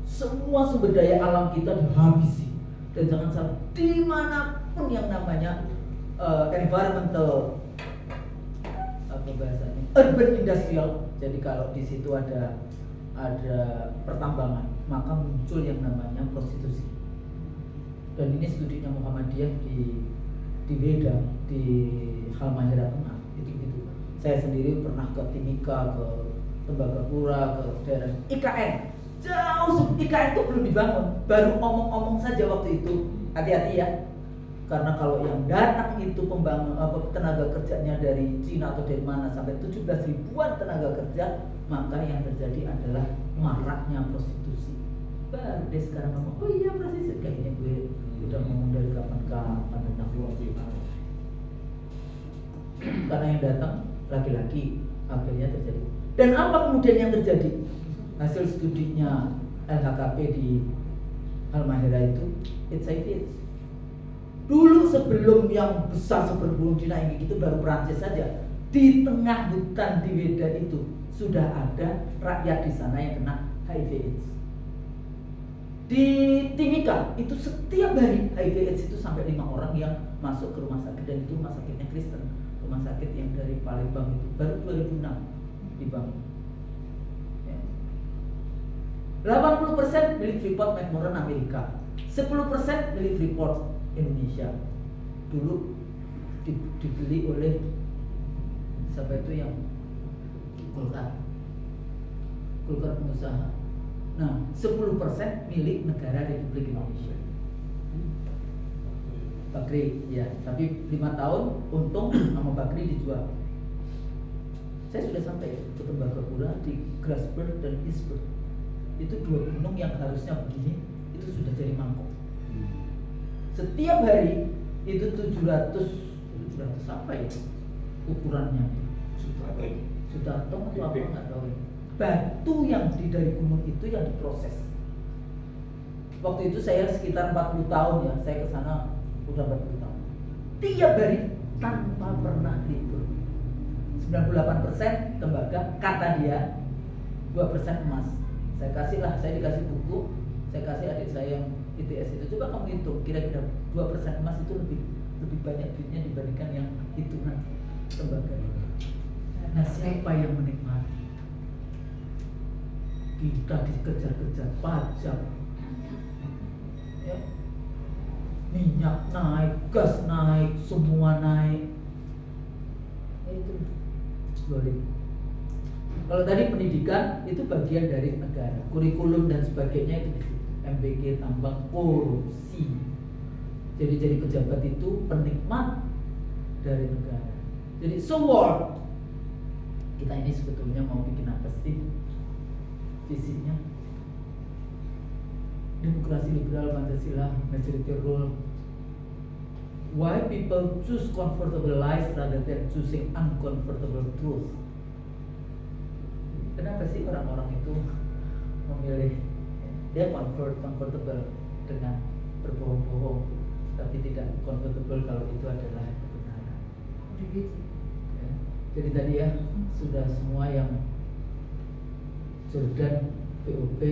Semua sumber daya alam kita dihabisi. Dan jangan salah, dimanapun yang namanya environmental, apa bahasanya, urban industrial. Jadi kalau di situ ada pertambangan, maka muncul yang namanya prostitusi. Dan ini studinya Muhammadiyah di Beda, di Halmahera Tengah, gitu. Saya sendiri pernah ke Timika, ke Tembagapura, ke daerah IKN. Jauh, IKN itu belum dibangun, baru omong-omong saja waktu itu. Hati-hati ya, karena kalau yang datang itu tenaga kerjanya dari Cina atau dari mana sampai 17 ribuan tenaga kerja, maka yang terjadi adalah maraknya prostitusi. Baru deh sekarang ngomong, oh iya prostitusi, kayaknya gue udah ngomong dari kapan-kapan tentang prostitusi. Karena yang datang laki-laki, akhirnya terjadi. Dan apa kemudian yang terjadi? Hasil studinya LHKP di Halmahera itu, it's AIDS. Dulu sebelum yang besar seperti Bunuh Dina ini itu baru Perancis saja. Di tengah hutan di Beda itu sudah ada rakyat di sana yang kena HIV/AIDS. Di Timika itu setiap hari HIV/AIDS itu sampai 5 orang yang masuk ke rumah sakit, dan itu rumah sakitnya Kristen, rumah sakit yang dari Palembang itu baru 2006 dibangun. 80% milik Freeport McMoran Amerika, 10% milik Freeport Indonesia. Dulu dibeli oleh siapa itu yang Golkar pengusaha. Nah, 10% milik negara Republik Indonesia. Bakri, ya, tapi 5 tahun untung sama Bakri dijual. Saya sudah sampai ke Tembagapura, di Grasberg dan Eastberg. Itu 2 gunung yang harusnya begini, itu sudah jadi mangkok. Setiap hari itu 700 apa ya ukurannya? Juta ton atau apa nggak tahu. Batu yang dari gunung itu yang diproses. Waktu itu saya sekitar 40 tahun ya, saya ke sana udah 40 tahun. Tiap hari tanpa pernah libur. 98% tembaga, kata dia, 2% emas. Saya dikasih buku, saya kasih adik saya yang ITS itu, coba kamu hitung kira-kira 2% emas itu lebih banyak duitnya dibandingkan yang hitungan tembaga. Nah, siapa yang menikmati? Kita dikejar-kejar pajak, ya. Minyak naik, gas naik, semua naik. Itu boleh. Kalau tadi pendidikan itu bagian dari negara, kurikulum dan sebagainya itu MBG, tambang, korupsi. Jadi pejabat itu penikmat dari negara. Jadi so what? Kita ini sebetulnya mau bikin apa sih visinya? Demokrasi liberal, Pancasila, majority rule. Why people choose comfortable lies rather than choosing uncomfortable truth? Kenapa sih orang-orang itu memilih dia comfortable dengan berbohong-bohong, tapi tidak comfortable kalau itu adalah kebenaran? Ya. Jadi tadi ya sudah semua yang Jordan, POP.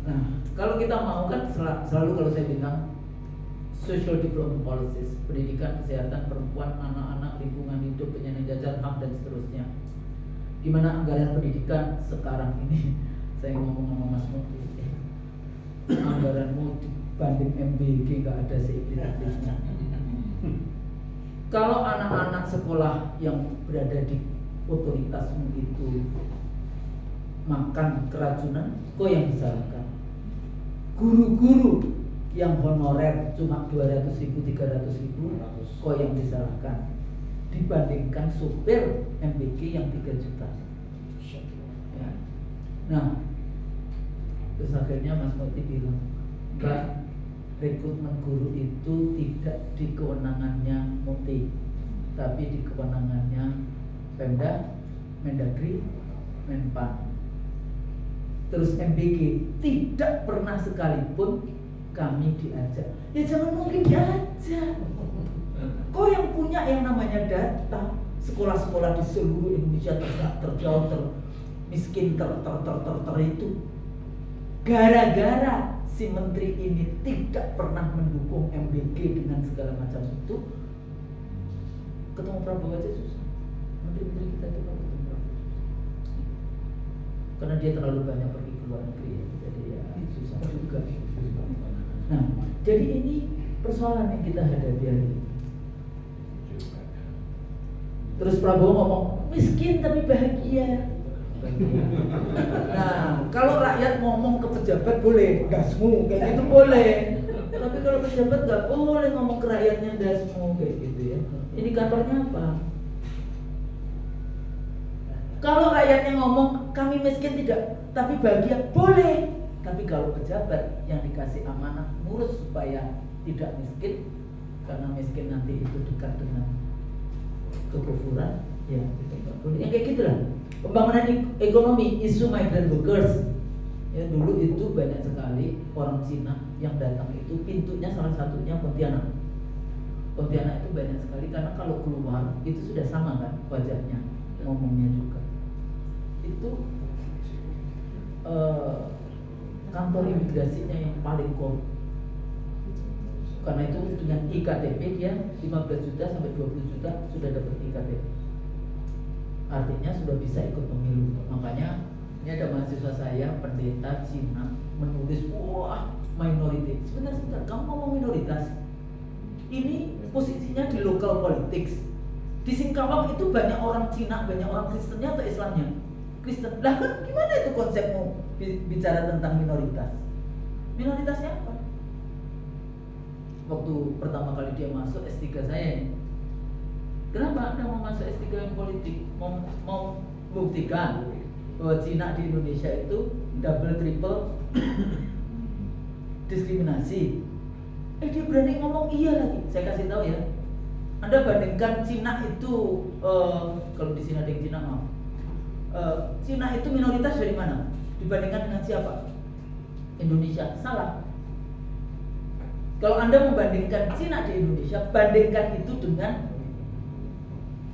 Nah, kalau kita mau kan selalu kalau saya bilang social development policies, pendidikan, kesehatan, perempuan, anak-anak, lingkungan hidup, penyandang jajar, HAM dan seterusnya. Gimana anggaran pendidikan sekarang ini? Saya ngomong sama Mas Muti, anggaranmu dibanding MBG gak ada seiblis-iblisnya. Kalau anak-anak sekolah yang berada di otoritasmu itu makan keracunan, kok yang disalahkan? Guru-guru yang honorer cuma 200.000, 300.000, kok yang disalahkan? Dibandingkan supir MBG yang 3 juta. Ya. Nah, terus akhirnya Mas Moti bilang, Mbak, rekrutmen guru itu tidak di kewenangannya Moti, tapi di kewenangannya Pemda, Mendagri, Menpan. Terus MBG tidak pernah sekalipun kami diajak. Ya jangan mungkin diajak. Kok yang punya yang namanya data sekolah-sekolah di seluruh Indonesia terjauh, miskin, itu gara-gara si menteri ini tidak pernah mendukung MBG dengan segala macam itu, ketemu Prabowo aja susah. Menteri-menteri kita itu kan ketemu Prabowo karena dia terlalu banyak pergi ke luar negeri ya, jadi ya susah juga. Nah, jadi ini persoalan yang kita hadapi hari ini. Terus Prabowo ngomong miskin tapi bahagia. Nah, kalau rakyat ngomong ke pejabat boleh, dasmu kayak gitu boleh. Tapi kalau pejabat nggak boleh ngomong ke rakyatnya dasmu kayak gitu ya. Indikatornya apa? Kalau rakyatnya ngomong kami miskin tidak, tapi bahagia boleh. Tapi kalau pejabat yang dikasih amanah ngurus supaya tidak miskin, karena miskin nanti itu dekat dengan kekufuran, ya itu nggak boleh. Yang kayak gitulah. Pembangunan ekonomi, isu migrant workers. Ya dulu itu banyak sekali orang Cina yang datang itu pintunya salah satunya Pontianak. Pontianak itu banyak sekali karena kalau keluar itu sudah sama kan wajahnya, ngomongnya juga. Itu kantor imigrasinya yang paling korup. Karena itu dengan IKTP dia 15 juta sampai 20 juta sudah dapat IKTP. Artinya sudah bisa ikut pemilu. Makanya ini ada mahasiswa saya pendeta Cina menulis wah minority. Sebentar, kamu ngomong minoritas. Ini posisinya di local politics. Di Singkawang itu banyak orang Cina, banyak orang Kristennya atau Islamnya? Kristen. Lah kan gimana itu konsepmu bicara tentang minoritas? Minoritasnya apa? Waktu pertama kali dia masuk S3 saya ini, kenapa Anda mau masuk S3 yang politik? Mau buktikan bahwa Cina di Indonesia itu double triple diskriminasi. Dia berani ngomong iya lagi. Saya kasih tahu ya. Anda bandingkan Cina itu kalau di sini ada yang Cina mau. Cina itu minoritas dari mana? Dibandingkan dengan siapa? Indonesia. Salah. Kalau Anda membandingkan Cina di Indonesia, bandingkan itu dengan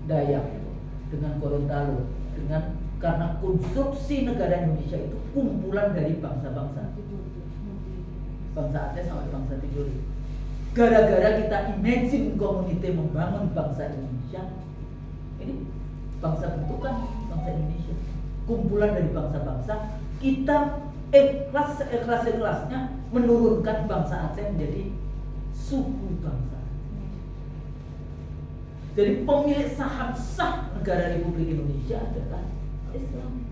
Dayak, dengan Gorontalo, dengan karena konstruksi negara Indonesia itu kumpulan dari bangsa-bangsa, bangsa Aceh sampai bangsa Timur. Gara-gara kita imagine community membangun bangsa Indonesia, ini bangsa bentukan bangsa Indonesia, kumpulan dari bangsa-bangsa, kita ikhlas-ikhlasnya menurunkan bangsa Aceh menjadi suku bangsa. Jadi pemilik saham sah negara Republik Indonesia adalah Islam.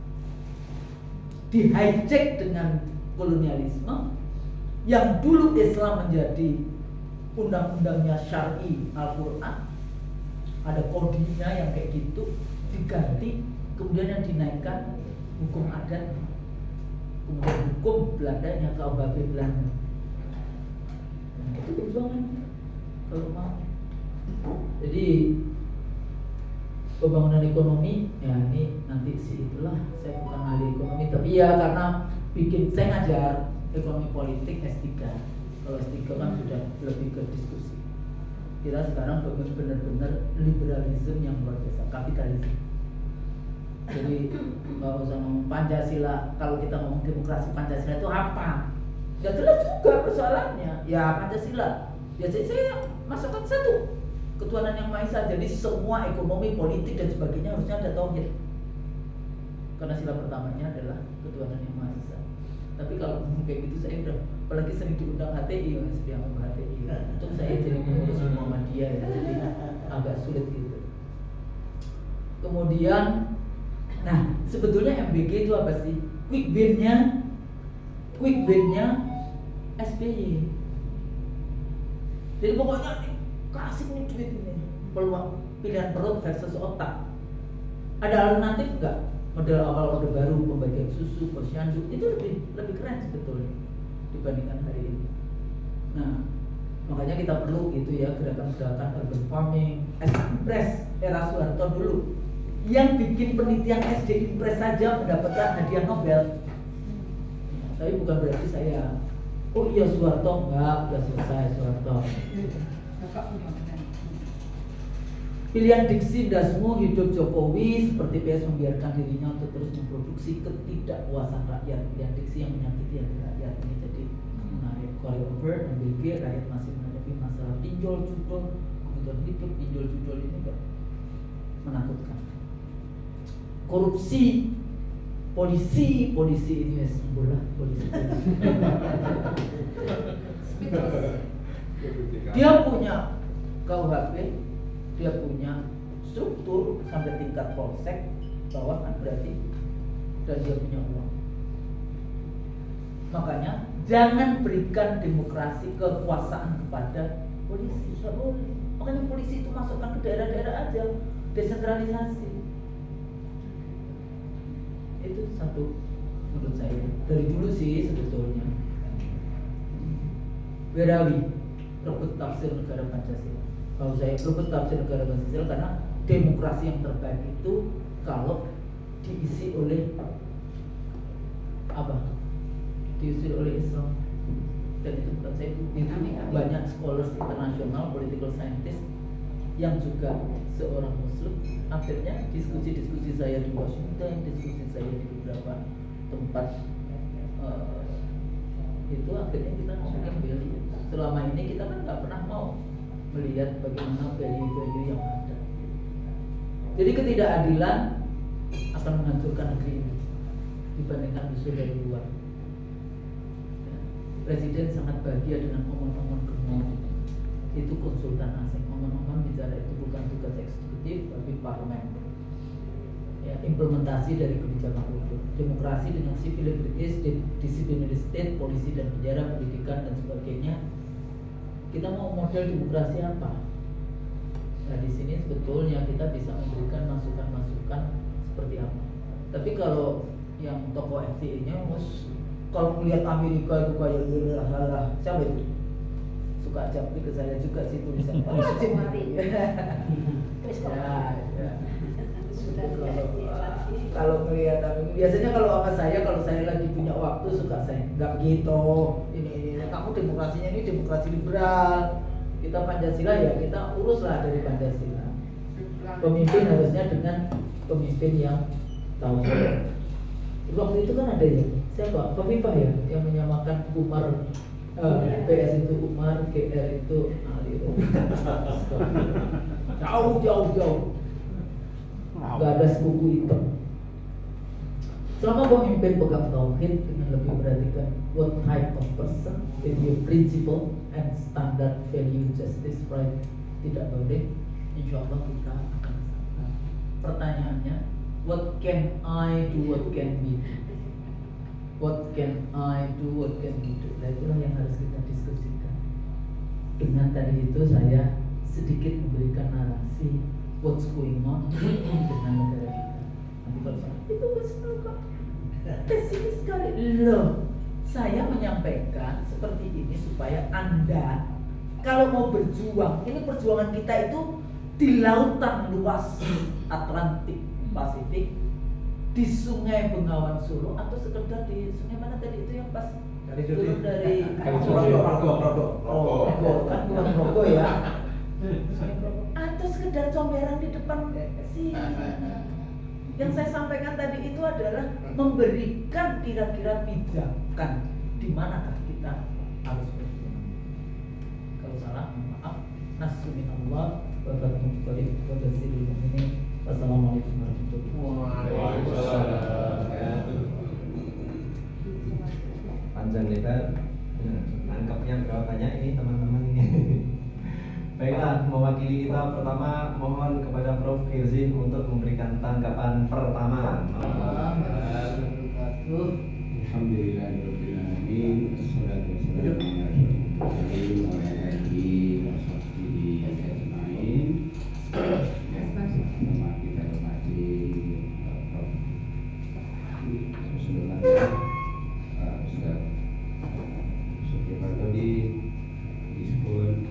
Di-hijack dengan kolonialisme yang dulu Islam menjadi undang-undangnya syar'i Al-Quran, ada kodinya yang kayak gitu, diganti, kemudian yang dinaikkan hukum adat, kemudian hukum Belandanya, KUHP Belanda. Nah, itu perjuangan kalau mau. Jadi pembangunan ekonomi, ya ini nanti sih itulah, saya bukan ahli ekonomi, tapi ya karena saya ngajar ekonomi politik S3. Kalau S3 kan sudah lebih ke diskusi. Kita sekarang benar-benar liberalisme yang luar biasa, kapitalisme. Jadi nggak usah ngomong Pancasila, kalau kita ngomong demokrasi Pancasila itu apa? Ya jelas juga persoalannya. Ya Pancasila, ya saya masukkan satu, ketuhanan yang Maha Esa. Jadi semua ekonomi, politik dan sebagainya harusnya ada tauhid. Karena sila pertamanya adalah ketuhanan yang Maha Esa. Tapi kalau ngomong kayak gitu saya udah, apalagi sering diundang HTI, yang HTI. Untung saya jadi pengurus Muhammadiyah ya, jadi agak sulit gitu. Kemudian, nah sebetulnya MBG itu apa sih? Quick win-nya SBY. Jadi pokoknya kasih nih duit ini, peluang pilihan perut versus otak. Ada alternatif enggak? Model awal Orde Baru, pembagian susu, posyandu itu lebih keren sebetulnya dibandingkan hari ini. Nah, makanya kita perlu gitu ya gerakan-gerakan urban farming, Impres era Soeharto dulu. Yang bikin penelitian SD Impres saja mendapatkan hadiah Nobel. Nah, tapi bukan berarti saya, oh iya Soeharto enggak, udah selesai Soeharto. Pilihan diksi dasmu hidup Jokowi seperti PS membiarkan dirinya untuk terus memproduksi ketidakpuasan rakyat. Pilihan diksi yang menyakiti hati rakyat ini jadi menarik carryover MBG. Rakyat masih menghadapi masalah pinjol judul, kebutuhan hidup pinjol judul ini menakutkan. Korupsi polisi ini ya bola polisi. Dia punya KUHP, dia punya struktur sampai tingkat polsek bawah kan berarti, dan dia punya uang. Makanya jangan berikan demokrasi kekuasaan kepada polisi, nggak boleh. Makanya polisi itu masukkan ke daerah-daerah aja, desentralisasi. Itu satu menurut saya dari dulu sih sebetulnya. Werawi rebut tafsir negara Pancasila. Kalau saya rebut tafsir negara Pancasila karena demokrasi yang terbaik itu kalau diisi oleh apa? Diisi oleh Islam. Dan itu bukan saya, itu banyak scholars internasional, political scientist yang juga seorang Muslim. Akhirnya diskusi-diskusi saya di Washington, diskusi saya di beberapa tempat itu akhirnya kita ngomongin value. Selama ini kita kan nggak pernah mau melihat bagaimana value-value yang ada. Jadi ketidakadilan akan menghancurkan negeri ini dibandingkan musuh dari luar. Presiden sangat bahagia dengan omong-omong gemuk. Itu konsultan asing. Omong-omong bicara itu bukan tugas eksekutif tapi parlemen. Ya, implementasi dari kebijakan itu. Demokrasi dengan civil liberties, disciplinary state, polisi dan penjara, pendidikan dan sebagainya. Kita mau model demokrasi apa? Nah di sini sebetulnya kita bisa memberikan masukan-masukan seperti apa. Tapi kalau yang tokoh FTI-nya kalau melihat Amerika itu kayak siapa itu? Suka japri ke saya juga sih tulisan kalau melihat biasanya kalau sama saya, kalau saya lagi punya waktu suka saya nggak begitu. Ini kamu demokrasinya ini demokrasi liberal, kita Pancasila ya kita uruslah dari Pancasila. Pemimpin harusnya dengan pemimpin yang tahu. Waktu itu kan ada ya siapa? Kofifa ya yang menyamakan Umar PS itu Umar, GR itu Ali. Jauh. Gak ada sepupu hitam. Selama pemimpin pegang tauhid dengan lebih perhatikan what type of person, value, principle, and standard value, justice, right, tidak boleh, insya Allah kita akan sampai. Pertanyaannya, what can I do, what can we do? What can I do, what can we do? Nah itulah yang harus kita diskusikan. Dengan tadi itu saya sedikit memberikan narasi what's going on dengan negara kita. Nanti kalau saya itu kok pesimis sekali. Loh, saya menyampaikan seperti ini supaya Anda kalau mau berjuang, ini perjuangan kita itu di lautan luas Atlantik Pasifik, di Sungai Bengawan Solo, atau sekedar di sungai mana tadi itu yang pas Kali Jodi. turun dari Rogo. Rogo kan bukan Rogo ya. Atau sekedar comberan di depan sini. Yang saya sampaikan tadi itu adalah memberikan kira-kira pijakan di manakah kita harus berjuang. Kalau salah, mohon maaf. Nasrullah wa barakatuh wa basirul mu'minin. Wassalamualaikum warahmatullahi wabarakatuh. Panjang lebar, nangkapnya berapa banyak ini teman-teman ini. Baiklah, mewakili kita pertama mohon kepada Prof. Izin untuk memberikan tanggapan pertama. Alhamdulillahirabbil alamin. Wassalatu wassalamu ala asyrofil mursalin wa ala alihi wa sahbihi ajmain. Sama kita hormati Prof. Ustaz Sukipartodi Diskun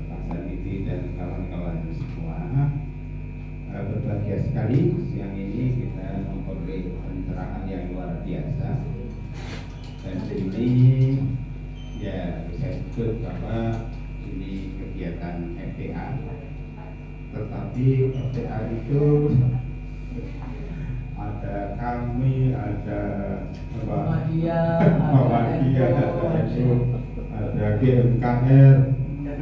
Pak Saniti dan kawan-kawan semua. Berbahagia sekali siang ini kita memperoleh pencerahan yang luar biasa, dan ini ya saya sebut bahwa ini kegiatan FPA, tetapi FPA itu ada kami, ada Muhammadiyah, ada GMKR,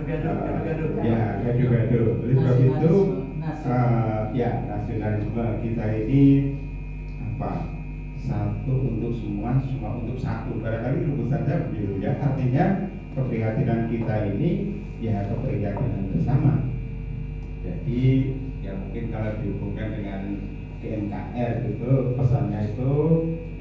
Gaduh. ya gaduh-gaduh. Oleh sebab itu ya nasionalisme kita ini apa, satu untuk semua, semua untuk satu. Barangkali rumusannya begitu ya. Artinya keprihatinan kita ini ya keprihatinan bersama. Jadi ya mungkin kalau dihubungkan dengan GMKR itu pesannya itu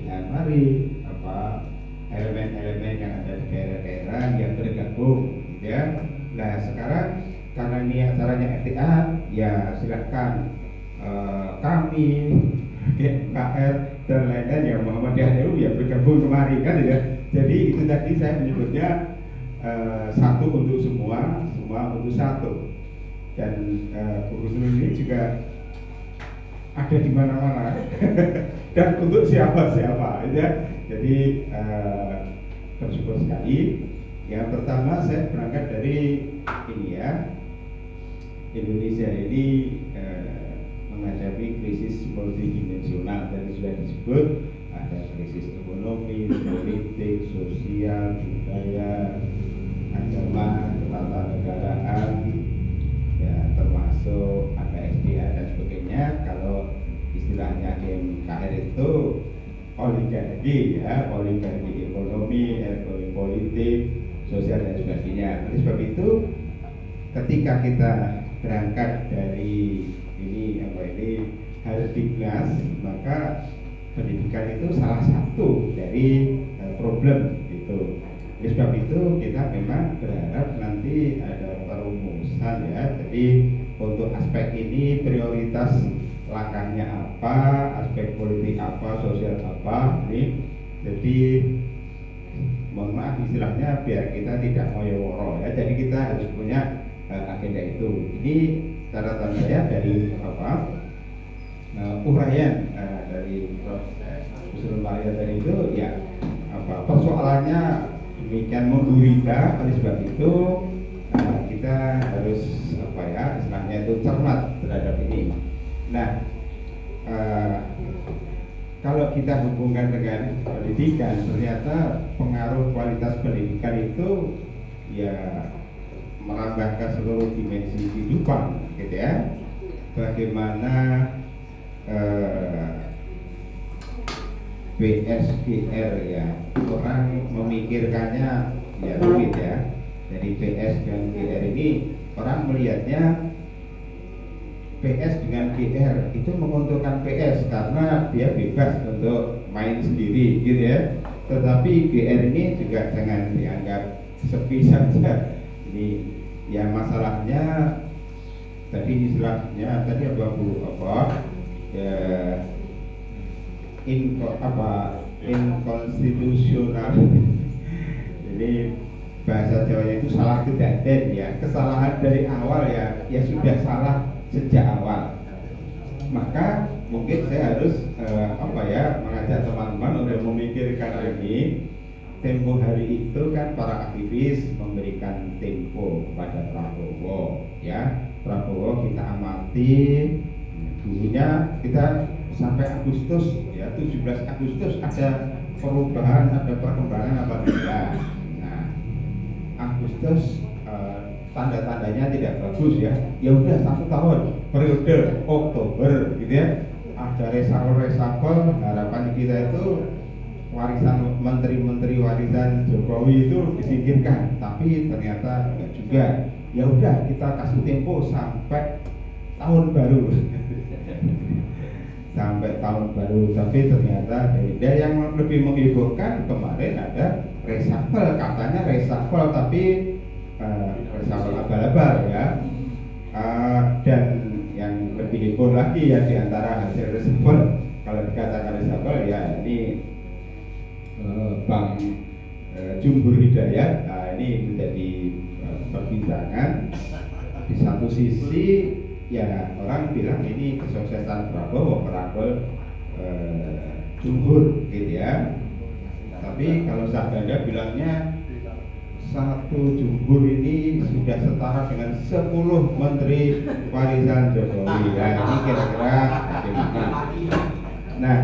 ya mari apa elemen-elemen yang ada di daerah-daerah yang bergabung gitu ya. Nah sekarang karena ini acaranya FTA ya silahkan kami GMKR dan lain-lain yang Muhammadiyah itu ya bergabung kemari kan ya. Jadi itu tadi saya menyebutnya satu untuk semua, semua untuk satu. Dan buku ini juga ada di mana-mana dan untuk siapa-siapa ya. Jadi bersyukur sekali. Yang pertama saya berangkat dari ini ya, Indonesia ini menghadapi krisis multidimensional. Tadi sudah disebut ada krisis ekonomi, politik, sosial, budaya, agama, ketatanegaraan, ya termasuk ada SDA dan sebagainya. Kalau istilahnya GMKR itu oligarki ya, oligarki ekonomi, ekonomi politik, sosial dan sebagainya. Oleh sebab itu ketika kita berangkat dari ini Hardiknas, maka pendidikan itu salah satu dari problem itu. Oleh sebab itu kita memang berharap nanti ada perumusan ya. Jadi untuk aspek ini prioritas langkahnya apa, aspek politik apa, sosial apa ini. Jadi mohon maaf istilahnya biar kita tidak moyoworo ya. Jadi kita harus punya agenda itu. Ini catatan saya dari uraian dari Prof. Yusril Maria tadi itu ya persoalannya demikian menggurita. Oleh sebab itu kita harus istilahnya itu cermat terhadap ini. Nah kalau kita hubungkan dengan pendidikan, ternyata pengaruh kualitas pendidikan itu ya merambah ke seluruh dimensi kehidupan, gitu ya. Bagaimana BSGR ya, orang memikirkannya ya rumit ya. Jadi BS dan GR ini orang melihatnya PS dengan GR itu menguntungkan PS karena dia bebas untuk main sendiri, gitu ya. Tetapi GR ini juga jangan dianggap sepi saja. Ini ya masalahnya tadi istilahnya tadi apa Bu ya, inkonstitusional. Jadi bahasa Jawanya itu salah kedaden ya, kesalahan dari awal ya sudah salah sejak awal. Maka mungkin saya harus mengajak teman-teman untuk memikirkan ini. Tempo hari itu kan para aktivis memberikan tempo kepada Prabowo ya. Prabowo kita amati dulunya kita sampai Agustus ya, 17 Agustus ada perubahan, ada perkembangan apa tidak. Nah, Agustus tanda-tandanya tidak bagus ya. Ya udah 1 tahun periode Oktober gitu ya. Ada reshuffle, harapan kita itu warisan menteri-menteri warisan Jokowi itu disingkirkan, tapi ternyata enggak juga. Ya udah kita kasih tempo sampai tahun baru. Sampai tahun baru, tapi ternyata beda. Yang lebih menghebohkan kemarin ada reshuffle, katanya reshuffle tapi reshuffle abal-abal ya. Dan yang lebih heboh lagi ya diantara hasil reshuffle, kalau dikatakan reshuffle ya ini Bang Jumhur Hidayat. Nah, ini menjadi perbincangan. Di satu sisi ya orang bilang ini kesuksesan Prabowo merangkul Jumhur gitu ya. Tapi kalau saya bilangnya satu Jumhur ini sudah setara dengan 10 menteri warisan Jokowi. Ya ini kira-kira bagaimana? Nah,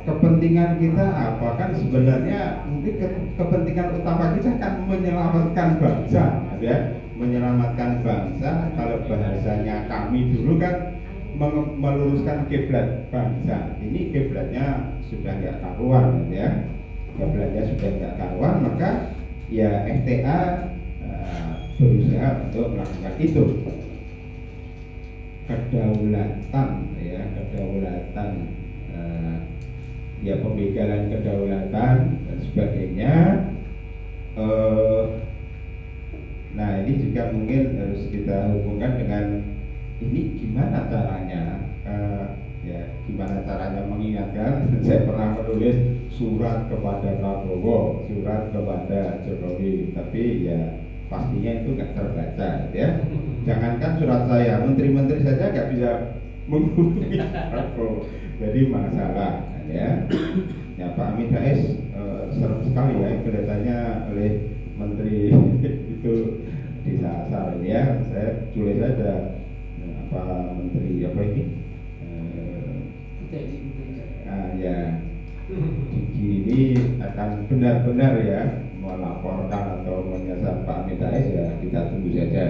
kepentingan kita apa kan sebenarnya mungkin kepentingan utama kita kan menyelamatkan bangsa ya, menyelamatkan bangsa. Kalau bahasanya kami dulu kan meluruskan kiblat bangsa. Ini kiblatnya sudah nggak karuan ya, kiblatnya sudah nggak karuan, maka ya FTA berusaha untuk melakukan itu. Kedaulatan ya, kedaulatan ya, pembegalan kedaulatan dan sebagainya. Nah ini juga mungkin harus kita hubungkan dengan ini gimana caranya gimana caranya mengingatkan. Saya pernah menulis surat kepada Prabowo, surat kepada Jokowi, tapi ya pastinya itu nggak terbaca ya. Jangankan surat saya, menteri-menteri saja nggak bisa menghubungi Prabowo, jadi masalah ya. Ya Pak Amin Rais serem sekali ya kelihatannya oleh menteri itu disasar ya. Saya tulis saja menteri apa ini ya ini akan benar-benar ya melaporkan atau menyasar Pak Amin Rais, ya kita tunggu saja.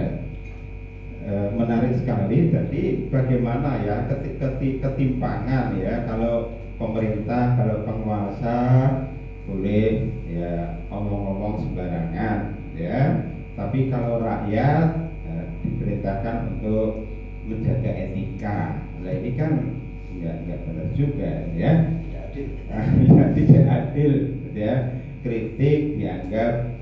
Menarik sekali tadi bagaimana ya ketimpangan ya, kalau pemerintah, kalau penguasa boleh ya omong-omong sembarangan ya, tapi kalau rakyat diperintahkan untuk menjaga etika. Nah ini kan nggak benar juga ya, ya tidak adil ya. Kritik dianggap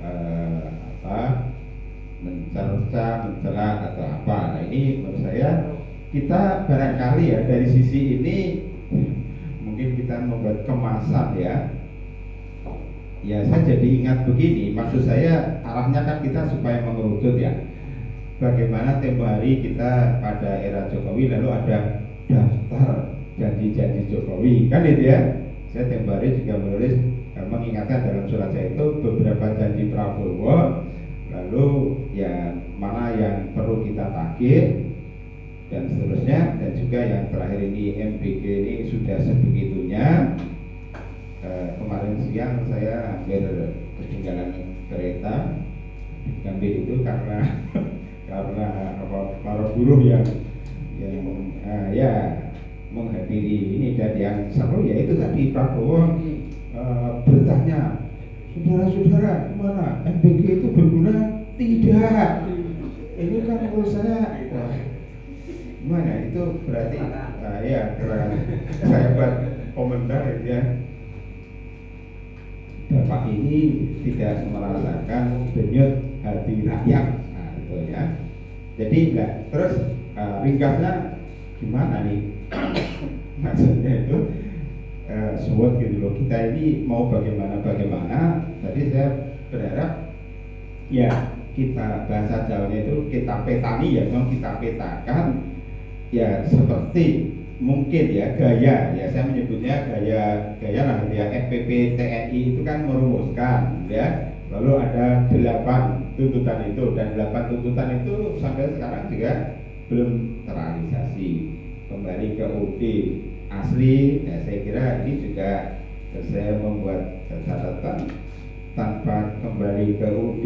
mencerca, mencela atau apa. Nah ini menurut saya kita barangkali ya dari sisi ini mungkin kita membuat kemasan ya. Ya saya jadi ingat begini, maksud saya arahnya kan kita supaya mengerucut ya. Bagaimana tempo hari kita pada era Jokowi lalu ada daftar janji-janji Jokowi kan itu ya. Saya tempo hari juga menulis mengingatkan dalam surat saya itu beberapa janji Prabowo, lalu ya mana yang perlu kita tagih dan seterusnya, dan juga yang terakhir ini MBG ini sudah sebegitunya. Kemarin siang saya hampir ketinggalan kereta di Gambir itu karena para buruh yang ya menghadiri ini, dan yang seru ya itu tadi Prabowo bertanya, saudara-saudara gimana MBG itu berguna? Tidak. Ini kan menurut saya gimana itu berarti ya saya buat komentar ya, Bapak ini tidak merasakan denyut hati rakyat. Nah itu ya. Jadi enggak, terus ringkasnya gimana nih? Maksudnya itu SWOT gitu loh. Kita ini mau bagaimana. Tadi saya berharap ya kita bahasa Jawanya itu kita petani ya, memang kita petakan ya seperti mungkin ya gaya ya, saya menyebutnya gaya lah ya, FPP TNI itu kan merumuskan ya, lalu ada 8 tuntutan itu, dan 8 tuntutan itu sampai sekarang juga belum terrealisasi. Kembali ke UUD asli, ya saya kira ini juga saya membuat catatan, tanpa kembali ke UUD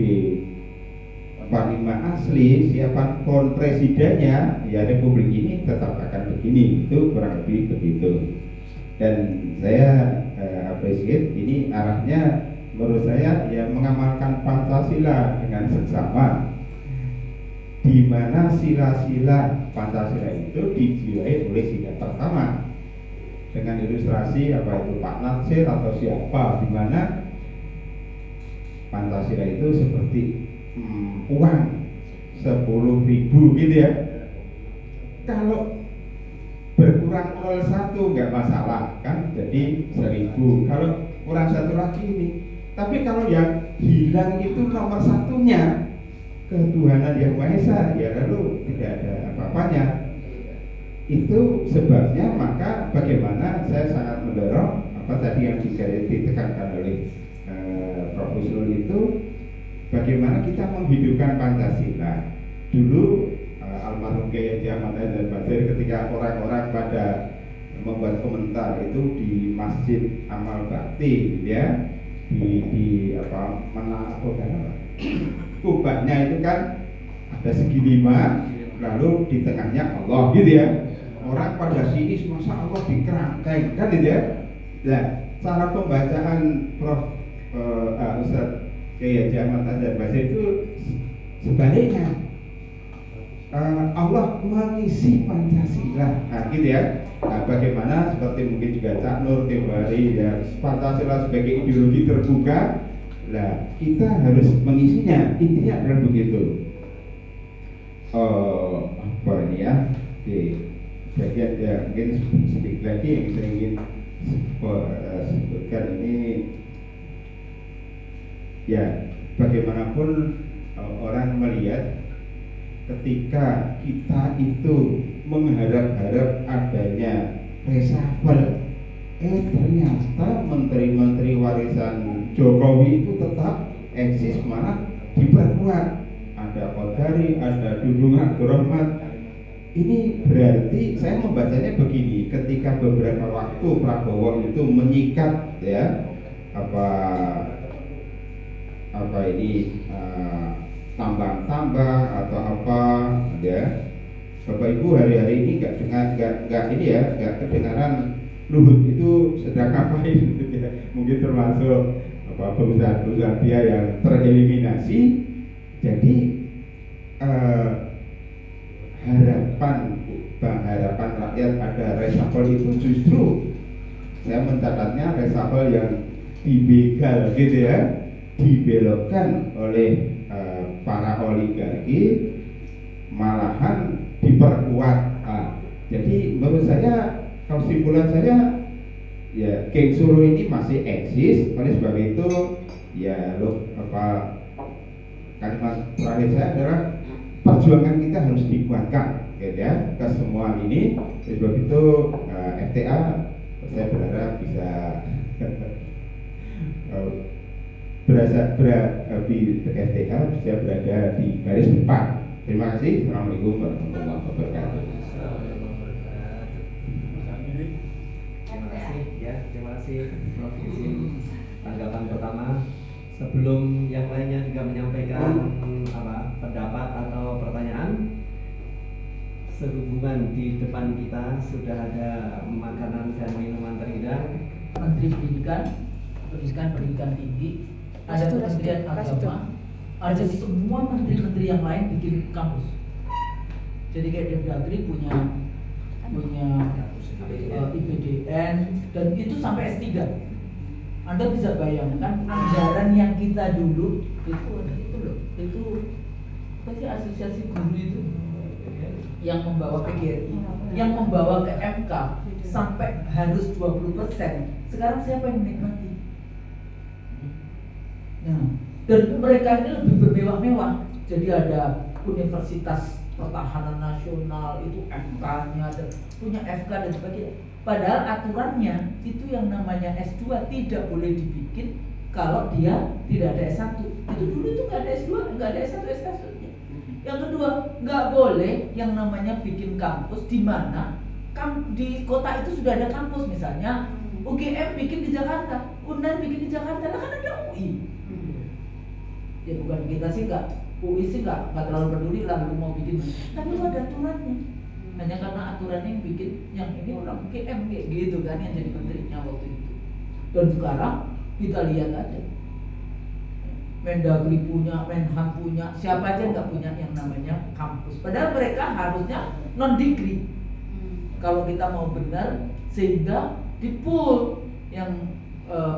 45 asli, siapapun presidennya ya Republik ini tetap akan begini, itu kurang lebih begitu. Dan saya appreciate ini arahnya menurut saya ya mengamalkan Pancasila dengan seksama, di mana sila-sila Pancasila itu dijiwai oleh sila pertama dengan ilustrasi apa itu Pak Natsir atau siapa, di mana Pancasila itu seperti uang 10.000 gitu ya. Kalau berkurang 0,1 nggak masalah kan, jadi 1.000. Kalau kurang satu lagi ini. Tapi kalau yang hilang itu nomor satunya, ketuhanan yang Maha Esa, ya lalu tidak ada apa-apanya. Itu sebabnya maka bagaimana saya sangat mendorong apa tadi yang ditekankan oleh Prof. Husnul itu, bagaimana kita menghidupkan Pancasila. Dulu almarhum Kiai Haji Ahmad Haidar Basir ketika orang-orang pada membuat komentar itu di Masjid Amal Bakti ya, di apa mana atau kubahnya itu kan ada segi 5, lalu di tengahnya Allah gitu ya. Orang pada sini masa Allah di kerangkeng kan gitu ya. Nah, cara pembacaan Prof. Ustaz Kiai Haji Ahmad Haidar Basir itu sebaliknya, Allah mengisi Pancasila, nah gitu ya. Nah, bagaimana seperti mungkin juga Cak Nur Tewari ya, Pancasila sebagai ideologi terbuka, nah kita harus mengisinya, intinya adalah begitu. Apa ini ya, oke, bagian ya mungkin sedikit lagi yang saya ingin sebutkan ini. Ya, bagaimanapun orang melihat ketika kita itu mengharap-harap adanya reshuffle, ternyata menteri-menteri warisan Jokowi itu tetap eksis, malah diperkuat. Ada Qodari, ada Dudung Abdurrahman. Ini berarti saya membacanya begini, ketika beberapa waktu Prabowo itu menyikat ya apa ini tambang-tambang atau apa ya, Bapak Ibu hari-hari ini nggak ini ya, nggak kedengaran Luhut itu sedang ngapain gitu ya. Mungkin termasuk apa perusahaan-perusahaan dia yang tereliminasi. Jadi harapan rakyat ada reshuffle itu justru saya mencatatnya reshuffle yang dibegal gitu ya, dibelokkan oleh para oligarki, malahan diperkuat. Jadi menurut saya, kesimpulan saya ya geng Solo ini masih eksis. Oleh sebab itu ya kalimat terakhir saya adalah perjuangan kita harus dikuatkan gitu ya, ke semua ini. Oleh sebab itu FTA saya berharap bisa FTA bisa berada di garis depan. Terima kasih. Assalamualaikum warahmatullahi wabarakatuh. Terima kasih Prof. Izin tanggapan pertama. Sebelum yang lainnya juga menyampaikan pendapat atau pertanyaan, sehubungan di depan kita sudah ada makanan dan minuman terhidang. Menteri Pendidikan Tinggi, ada Kementerian Agama, ada semua menteri-menteri yang lain bikin kampus. Jadi kayak Depdagri punya IPDN, dan itu sampai S3. Anda bisa bayangkan anggaran yang kita dulu itu ada itu loh, itu apa sih asosiasi guru itu yang membawa PGRI, yang membawa ke MK sampai harus 20%. Sekarang siapa yang menikmati? Nah, dan mereka ini lebih bermewah-mewah. Jadi ada Universitas Pertahanan Nasional, itu FK-nya, dan punya FK dan sebagainya. Padahal aturannya itu yang namanya S2 tidak boleh dibikin kalau dia tidak ada S1. Itu dulu itu nggak ada S2, nggak ada S1, S1. Yang kedua, nggak boleh yang namanya bikin kampus di mana di kota itu sudah ada kampus, misalnya UGM bikin di Jakarta, UNER bikin di Jakarta, lah kan ada UI. Ya bukan kita sih UI sih nggak terlalu peduli lah lu mau bikin, tapi itu ada aturannya. Hanya karena aturannya yang bikin, yang ini orang UGM kayak gitu kan yang jadi menterinya waktu itu. Dan sekarang kita lihat aja, Mendagri punya, Menhan punya, siapa aja nggak punya yang namanya kampus. Padahal mereka harusnya non degree. Kalau kita mau benar, sehingga di pool yang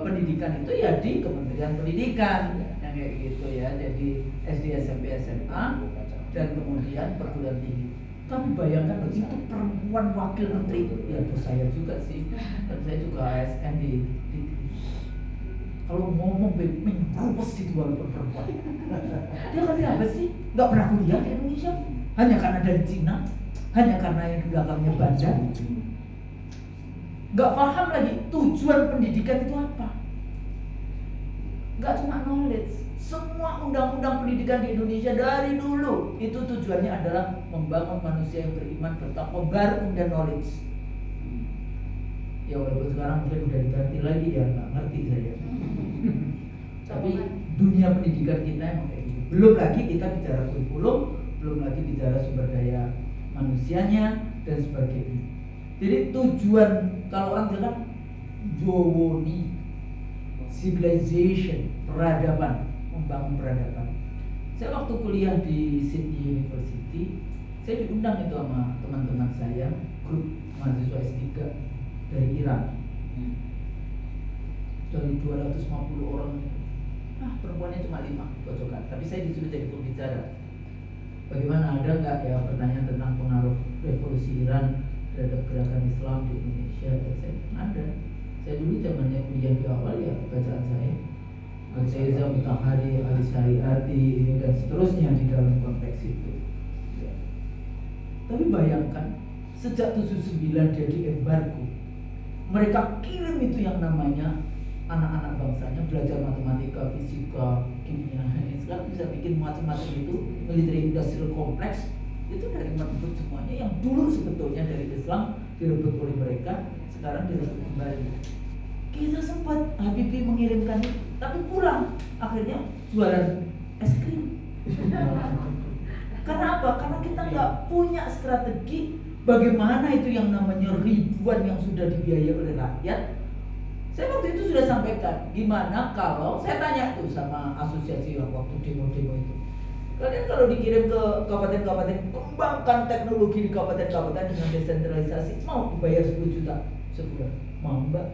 pendidikan itu ya di Kementerian Pendidikan yang kayak gitu ya. Jadi SD, SMP, SMA dan kemudian perguruan tinggi. Tapi bayangkan begitu perempuan wakil menteri, ya bos saya juga sih, dan saya juga ASN di kalau ngomong menghapus itu walaupun perempuan. Dia kan apa sih? Nggak pernah kuliah di Indonesia, hanya karena dari Cina, hanya karena yang di belakangnya badan. Nggak paham lagi tujuan pendidikan itu apa. Nggak cuma knowledge. Semua undang-undang pendidikan di Indonesia dari dulu itu tujuannya adalah membangun manusia yang beriman, bertakwa, baru kemudian knowledge. Ya walaupun sekarang mungkin udah diganti lagi ya, nggak ngerti saya. Tapi dunia pendidikan kita emang kayak gitu. Belum lagi kita bicara kurikulum, belum lagi bicara sumber daya manusianya dan sebagainya. Jadi tujuan kalau orang bilang Jowoni, civilization, peradaban, membangun peradaban. Saya waktu kuliah di Sydney University, saya diundang itu sama teman-teman saya, grup mahasiswa S3 dari Iran. Dari 250 orang, perempuannya cuma 5 cocokan. Tapi saya disuruh jadi pembicara. Bagaimana, ada nggak ya pertanyaan tentang pengaruh revolusi Iran terhadap gerakan Islam di Indonesia? Saya ada. Saya dulu zamannya kuliah di awal ya bacaan saya Al-Saiza, Mutahari, Al-Syariati ini dan seterusnya di dalam konteks itu. Ya. Tapi bayangkan sejak 79 dia diembargo, mereka kirim itu yang namanya anak-anak bangsanya belajar matematika, fisika, kimia. Sekarang bisa bikin macam-macam itu, military industrial complex itu dari merebut semuanya yang dulu sebetulnya dari Islam direbut oleh mereka, sekarang direbut kembali. Kita sempat Habibie mengirimkan itu, tapi pulang akhirnya jualan es krim. Karena apa? Karena kita nggak punya strategi bagaimana itu yang namanya ribuan yang sudah dibiayai oleh rakyat. Saya waktu itu sudah sampaikan, gimana kalau saya tanya tuh sama asosiasi yang waktu demo-demo itu, kalian kalau dikirim ke kabupaten-kabupaten, kembangkan teknologi di kabupaten-kabupaten dengan desentralisasi, mau dibayar 10 juta sebulan? Mau mbak?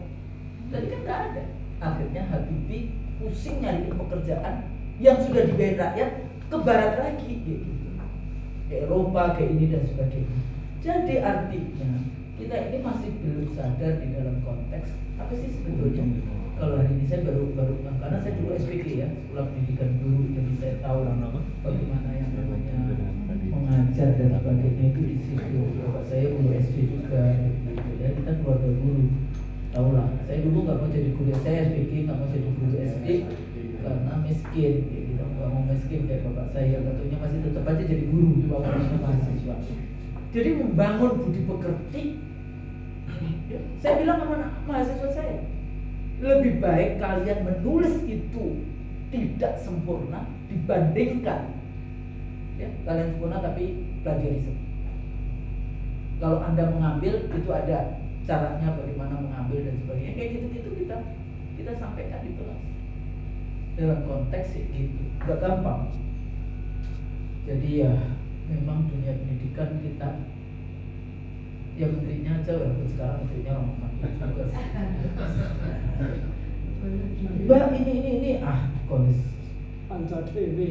Tadi kan nggak ada. Akhirnya Habibie pusing nyariin pekerjaan yang sudah dibayar rakyat ke barat lagi, gitu. Ke Eropa, ke ini dan sebagainya. Jadi artinya kita ini masih belum sadar di dalam konteks apa sih sebetulnya. Kalau hari ini saya baru karena saya dulu SPG ya, sekolah pendidikan guru, jadi saya tahu bagaimana yang namanya mengajar dan sebagainya itu di situ. Bapak saya guru SD juga, gitu ya, kita keluarga guru, tahu lah. Saya dulu nggak mau jadi guru, saya SPG nggak mau jadi guru SD karena miskin, gitu. Nggak mau miskin kayak bapak saya, katanya masih tetap aja jadi guru di bawah mahasiswa. Jadi membangun budi pekerti. Saya bilang sama mahasiswa saya, lebih baik kalian menulis itu tidak sempurna dibandingkan ya, kalian sempurna tapi plagiarisme. Kalau Anda mengambil itu ada caranya bagaimana mengambil dan sebagainya, kayak gitu-gitu kita sampaikan di kelas dalam konteks gitu, gak gampang. Jadi ya memang dunia pendidikan kita ya menterinya aja walaupun sekarang menterinya orang juga Mbak ini komis bangsa dewe.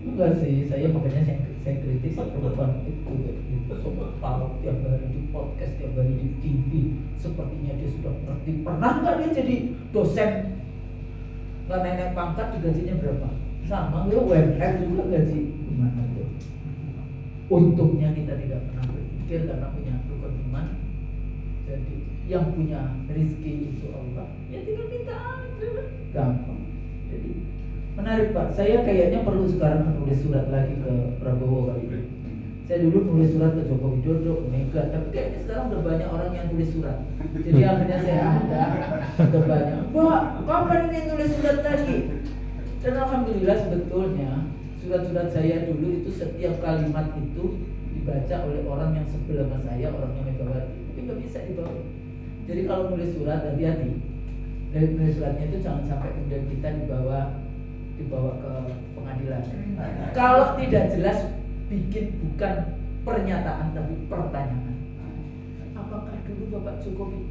Enggak sih, saya makanya saya kritik perempuan itu gitu. Sobat tahu tiap hari di podcast, tiap hari di TV, sepertinya dia sudah ngerti. Pernah nggak dia jadi dosen? Nggak naik pangkat, digajinya berapa? Sama ya UMR juga gaji gimana tuh? Untungnya kita tidak pernah berpikir karena punya rukun iman. Jadi yang punya rezeki itu Allah, ya tinggal minta aja, gampang. Jadi menarik Pak, saya kayaknya perlu sekarang menulis surat lagi ke Prabowo kali ini. Saya dulu nulis surat ke Joko Widodo, ke Mega, tapi kayaknya sekarang udah banyak orang yang nulis surat. Jadi akhirnya saya ada, udah banyak. Pak, kapan ini nulis surat lagi? Dan alhamdulillah sebetulnya surat-surat saya dulu itu setiap kalimat itu dibaca oleh orang yang sebelah sama saya, orangnya Megawati. Tapi nggak bisa dibawa. Jadi kalau nulis surat hati-hati. Dari nulis suratnya itu jangan sampai kemudian kita dibawa ke pengadilan. Kalau tidak jelas, bikin bukan pernyataan tapi pertanyaan. Apakah dulu Bapak Jokowi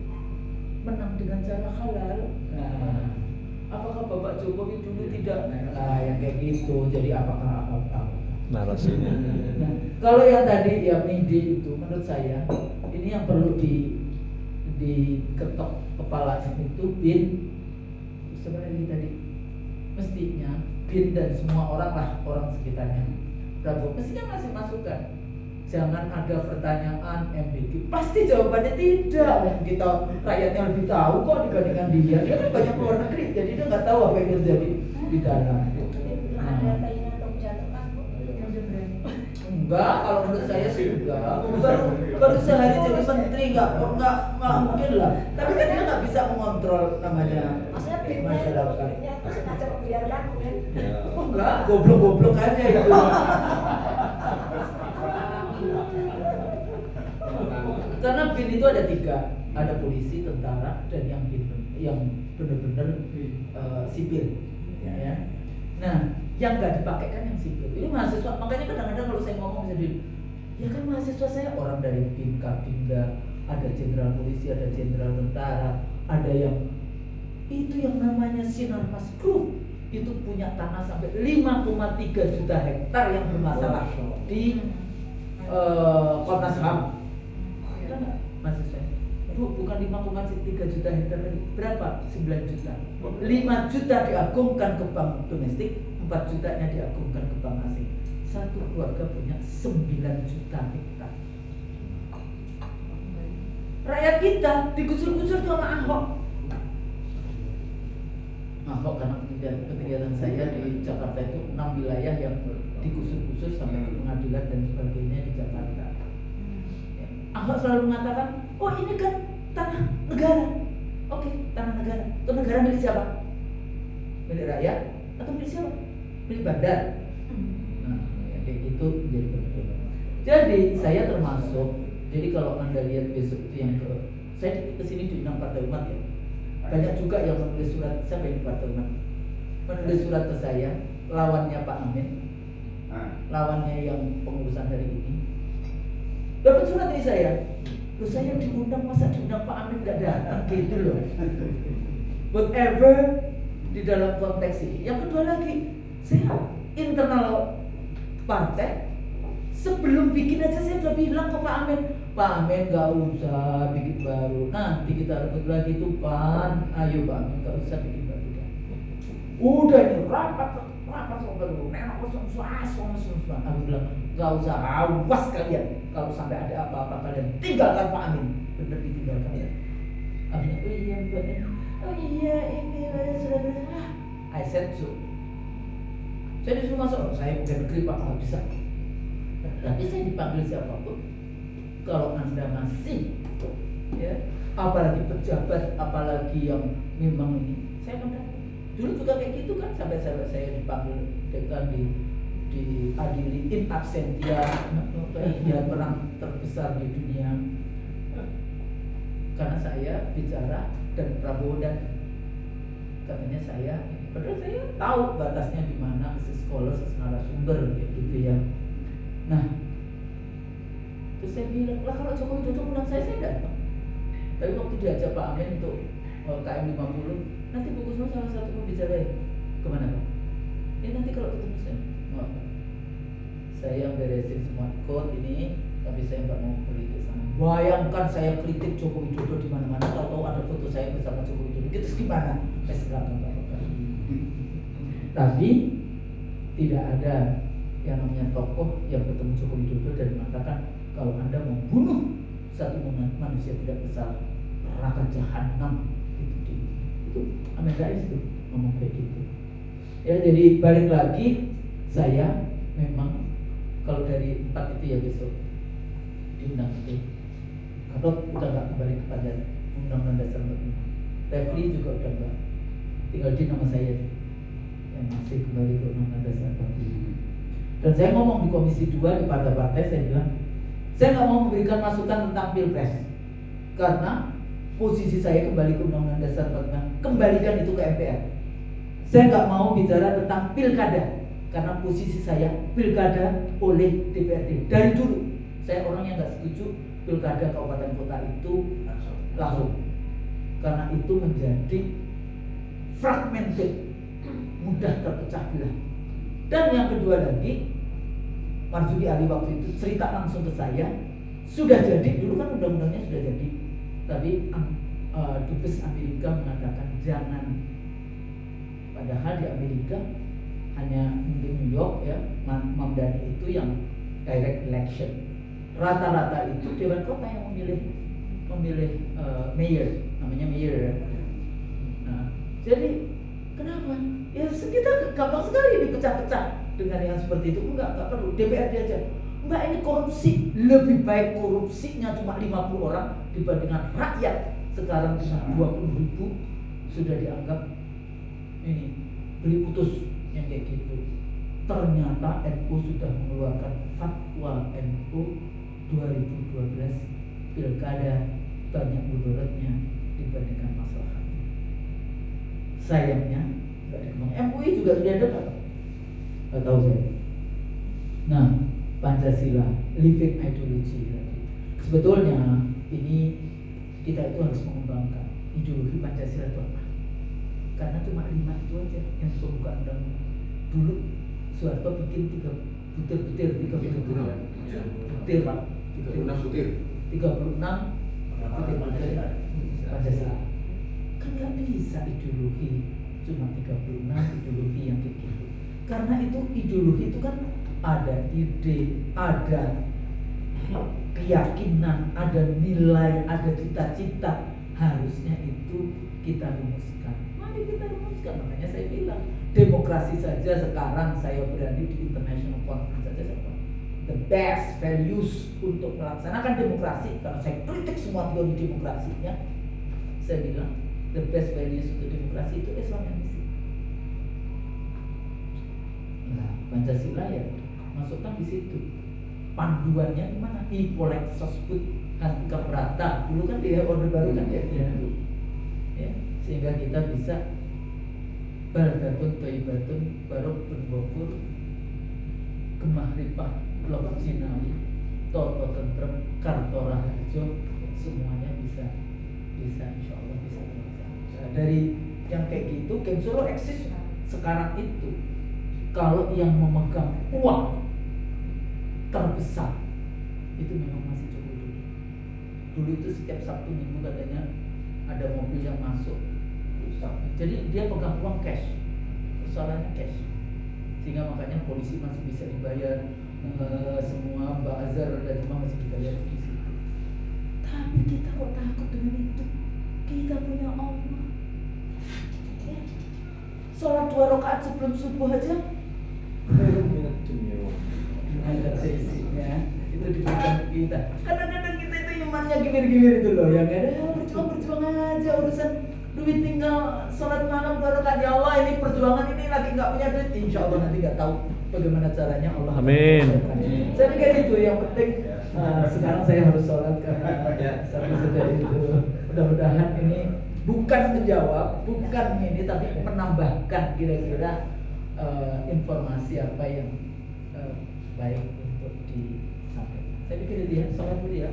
menang dengan cara halal? Nah, apakah Bapak Jokowi dulu tidak? Nah, yang kayak gitu. Jadi apakah apa? Narasinya. Nah, kalau yang tadi ya midi itu menurut saya ini yang perlu diketok kepalanya itu bin sebenarnya tadi mestinya bin dan semua orang lah, orang sekitarnya Prabowo mestinya ngasih masukan. Jangan ada pertanyaan MBG pasti jawabannya tidak. Kita rakyatnya lebih tahu kok dibandingkan dia. Dia kan banyak luar negeri, jadi dia nggak tahu apa yang terjadi di dalam. Enggak, kalau menurut saya sih enggak. Baru sehari jadi menteri enggak mungkin lah. Tapi kan dia nggak bisa mengontrol namanya masyarakat. Enggak, goblok-goblok aja itu. Karena bin itu ada 3, ada polisi, tentara, dan yang benar-benar sipil, ya. Nah, yang nggak dipakai kan yang sipil. Ini mahasiswa, makanya kadang-kadang kalau saya ngomong jadi, ya kan mahasiswa saya orang dari bin, Kabinda, ada jenderal polisi, ada jenderal tentara, ada yang itu yang namanya Sinarmas Group itu punya tanah sampai 5,3 juta hektar yang bermasalah di Komnas HAM. Ada nggak mahasiswa? Bu, bukan 5,3 juta hektar lagi. Berapa? 9 juta. 5 juta diagungkan ke bank domestik, 4 jutanya diagungkan ke bank asing. Satu keluarga punya 9 juta hektar. Rakyat kita digusur-gusur sama Ahok. Ahok karena kegiatan saya di Jakarta itu 6 wilayah yang digusur-gusur sampai ke pengadilan dan sebagainya di Jakarta. Ahok selalu mengatakan, oh ini kan tanah negara. Oke, tanah negara. Itu negara milik siapa? Milik rakyat atau milik siapa? Milik bandar. Nah, kayak gitu jadi berbeda. Jadi saya termasuk. Jadi kalau Anda lihat besok itu yang saya kesini diundang Partai Umat ya. Banyak juga yang menulis surat, siapa yang Partai Umat? Menulis surat ke saya, lawannya Pak Amin, lawannya yang pengurusan hari ini. Dapat surat dari saya. Loh saya diundang, masa diundang Pak Amin nggak datang gitu loh. Whatever di dalam konteks ini. Yang kedua lagi, saya internal partai sebelum bikin aja saya udah bilang ke Pak Amin, Pak Amin nggak usah bikin baru, nanti kita rebut lagi tuh Pan. Ayo Pak Amin nggak usah bikin baru. Udah ini rapat sama baru, nenek kosong semua. Aku bilang nggak usah, awas kalian. Kalau sampai ada apa-apa kalian tinggalkan Pak Amin. Bener ditinggalkan ya. Amin, oh iya Mbak, oh iya ini sudah benar. I said so. Saya disuruh masuk, saya bukan negeri Pak, nggak bisa. Tapi saya dipanggil siapapun, kalau Anda masih, ya, apalagi pejabat, apalagi yang memang ini, saya akan datang. Dulu juga kayak gitu kan, sampai saya dipanggil dekan diadili in absentia, ya perang terbesar di dunia. Karena saya bicara dan Prabowo dan katanya saya, padahal saya tahu batasnya di mana, sekolah, narasumber kayak gitu ya. Nah, terus saya bilang, lah kalau Jokowi Widodo undang saya datang. Tapi waktu diajak Pak Amin untuk KM 50, nanti Bu Kusno salah satu pembicara kemana Pak? Ya nanti kalau ketemu saya. Maaf, Pak. Saya beresin semua code ini, tapi saya nggak mau kritik sama. Bayangkan saya kritik Joko Widodo di mana-mana, tahu-tahu ada foto saya bersama Joko Widodo. Itu gimana? Enggak apa-apa. Tapi tidak ada yang namanya tokoh yang bertemu Joko Widodo dan mengatakan kalau Anda membunuh satu manusia tidak bersalah, neraka jahanam. Itu Amin Rais itu ngomong kayak gitu. Ya, jadi balik lagi, saya memang kalau dari 4 itu ya besok diundang itu. Kalau udah nggak kembali kepada Undang-Undang Dasar 45. Refli juga udah nggak. Tinggal di nama saya yang masih kembali ke Undang-Undang Dasar 45. Dan saya ngomong di Komisi 2 di partai-partai, saya bilang saya nggak mau memberikan masukan tentang pilpres karena posisi saya kembali ke Undang-Undang Dasar 45. Kembalikan itu ke MPR. Saya nggak mau bicara tentang pilkada karena posisi saya pilkada oleh DPRD dari dulu. Saya orang yang nggak setuju pilkada kabupaten kota itu langsung karena itu menjadi fragmented, mudah terpecah belah. Dan yang kedua lagi, Marzuki Ali waktu itu cerita langsung ke saya, sudah jadi, dulu kan undang-undangnya sudah jadi, tapi Dubes Amerika mengatakan jangan. Padahal di Amerika hanya mungkin New York ya, Mamdani itu yang direct election. Rata-rata itu dewan kota yang memilih mayor, namanya mayor ya. Nah, jadi kenapa? Ya kita gampang sekali dipecah-pecah dengan yang seperti itu. Enggak perlu DPRD aja. Mbak, ini korupsi. Lebih baik korupsinya cuma 50 orang dibandingkan rakyat sekarang dengan 20.000 sudah dianggap ini beli putus yang kayak gitu. Ternyata NU sudah mengeluarkan fatwa NU 2012 pilkada banyak mudaratnya dibandingkan masalahnya. Sayangnya nggak dikembang. MUI juga sudah ada kan? Nggak tahu saya. Nah, Pancasila, living ideology tadi. Sebetulnya ini kita itu harus mengembangkan ideologi Pancasila itu apa? Karena cuma 5 itu aja yang pembukaan undang-undang. Dulu Soeharto bikin 36 butir Pancasila. Kan nggak bisa ideologi cuma 36 ideologi yang kayak gitu. Karena itu ideologi itu kan ada ide, ada keyakinan, ada nilai, ada cita-cita. Harusnya itu kita rumuskan. Mari kita rumuskan. Makanya saya bilang demokrasi saja sekarang saya berani di international conference saja saya bilang, the best values untuk melaksanakan demokrasi, karena saya kritik semua teori demokrasinya. Saya bilang the best values untuk demokrasi itu Islamism. Nah, Pancasila ya masukkan di situ. Panduannya di mana? Ipolek sosbud handicap rata. Dulu kan di Orde Baru kan ya, ya, sehingga kita bisa baldatun thayyibatun barokatun ghafur kemahrifah lok jinawi toto tentrem kartora harjo, semuanya bisa insyaallah bisa. Nah, dari yang kayak gitu Geng Solo eksis sekarang itu. Kalau yang memegang uang terbesar itu memang masih Joko Widodo. Dulu itu setiap Sabtu Minggu katanya ada mobil yang masuk. Jadi dia pegang uang cash, persoalannya cash, sehingga makanya polisi masih bisa dibayar, semua bazar dan semua masih dibayar di situ. Tapi kita kok takut dengan itu? Kita punya Allah. Ya. Sholat 2 rakaat sebelum subuh aja. Itu diberikan kita. Kadang-kadang kita itu imannya gimir-gimir itu loh, yang ada berjuang aja urusan duit, tinggal sholat malam 2 rakaat. Ya Allah, ini perjuangan ini lagi nggak punya duit, insya Allah nanti nggak tahu bagaimana caranya Allah. Amin. Saya pikir itu yang penting. Sekarang saya harus sholat karena sampai sudah itu. Mudah-mudahan ini bukan menjawab, bukan ini, tapi menambahkan kira-kira informasi apa yang baik untuk disampaikan. Saya pikir itu ya, sholat dulu ya.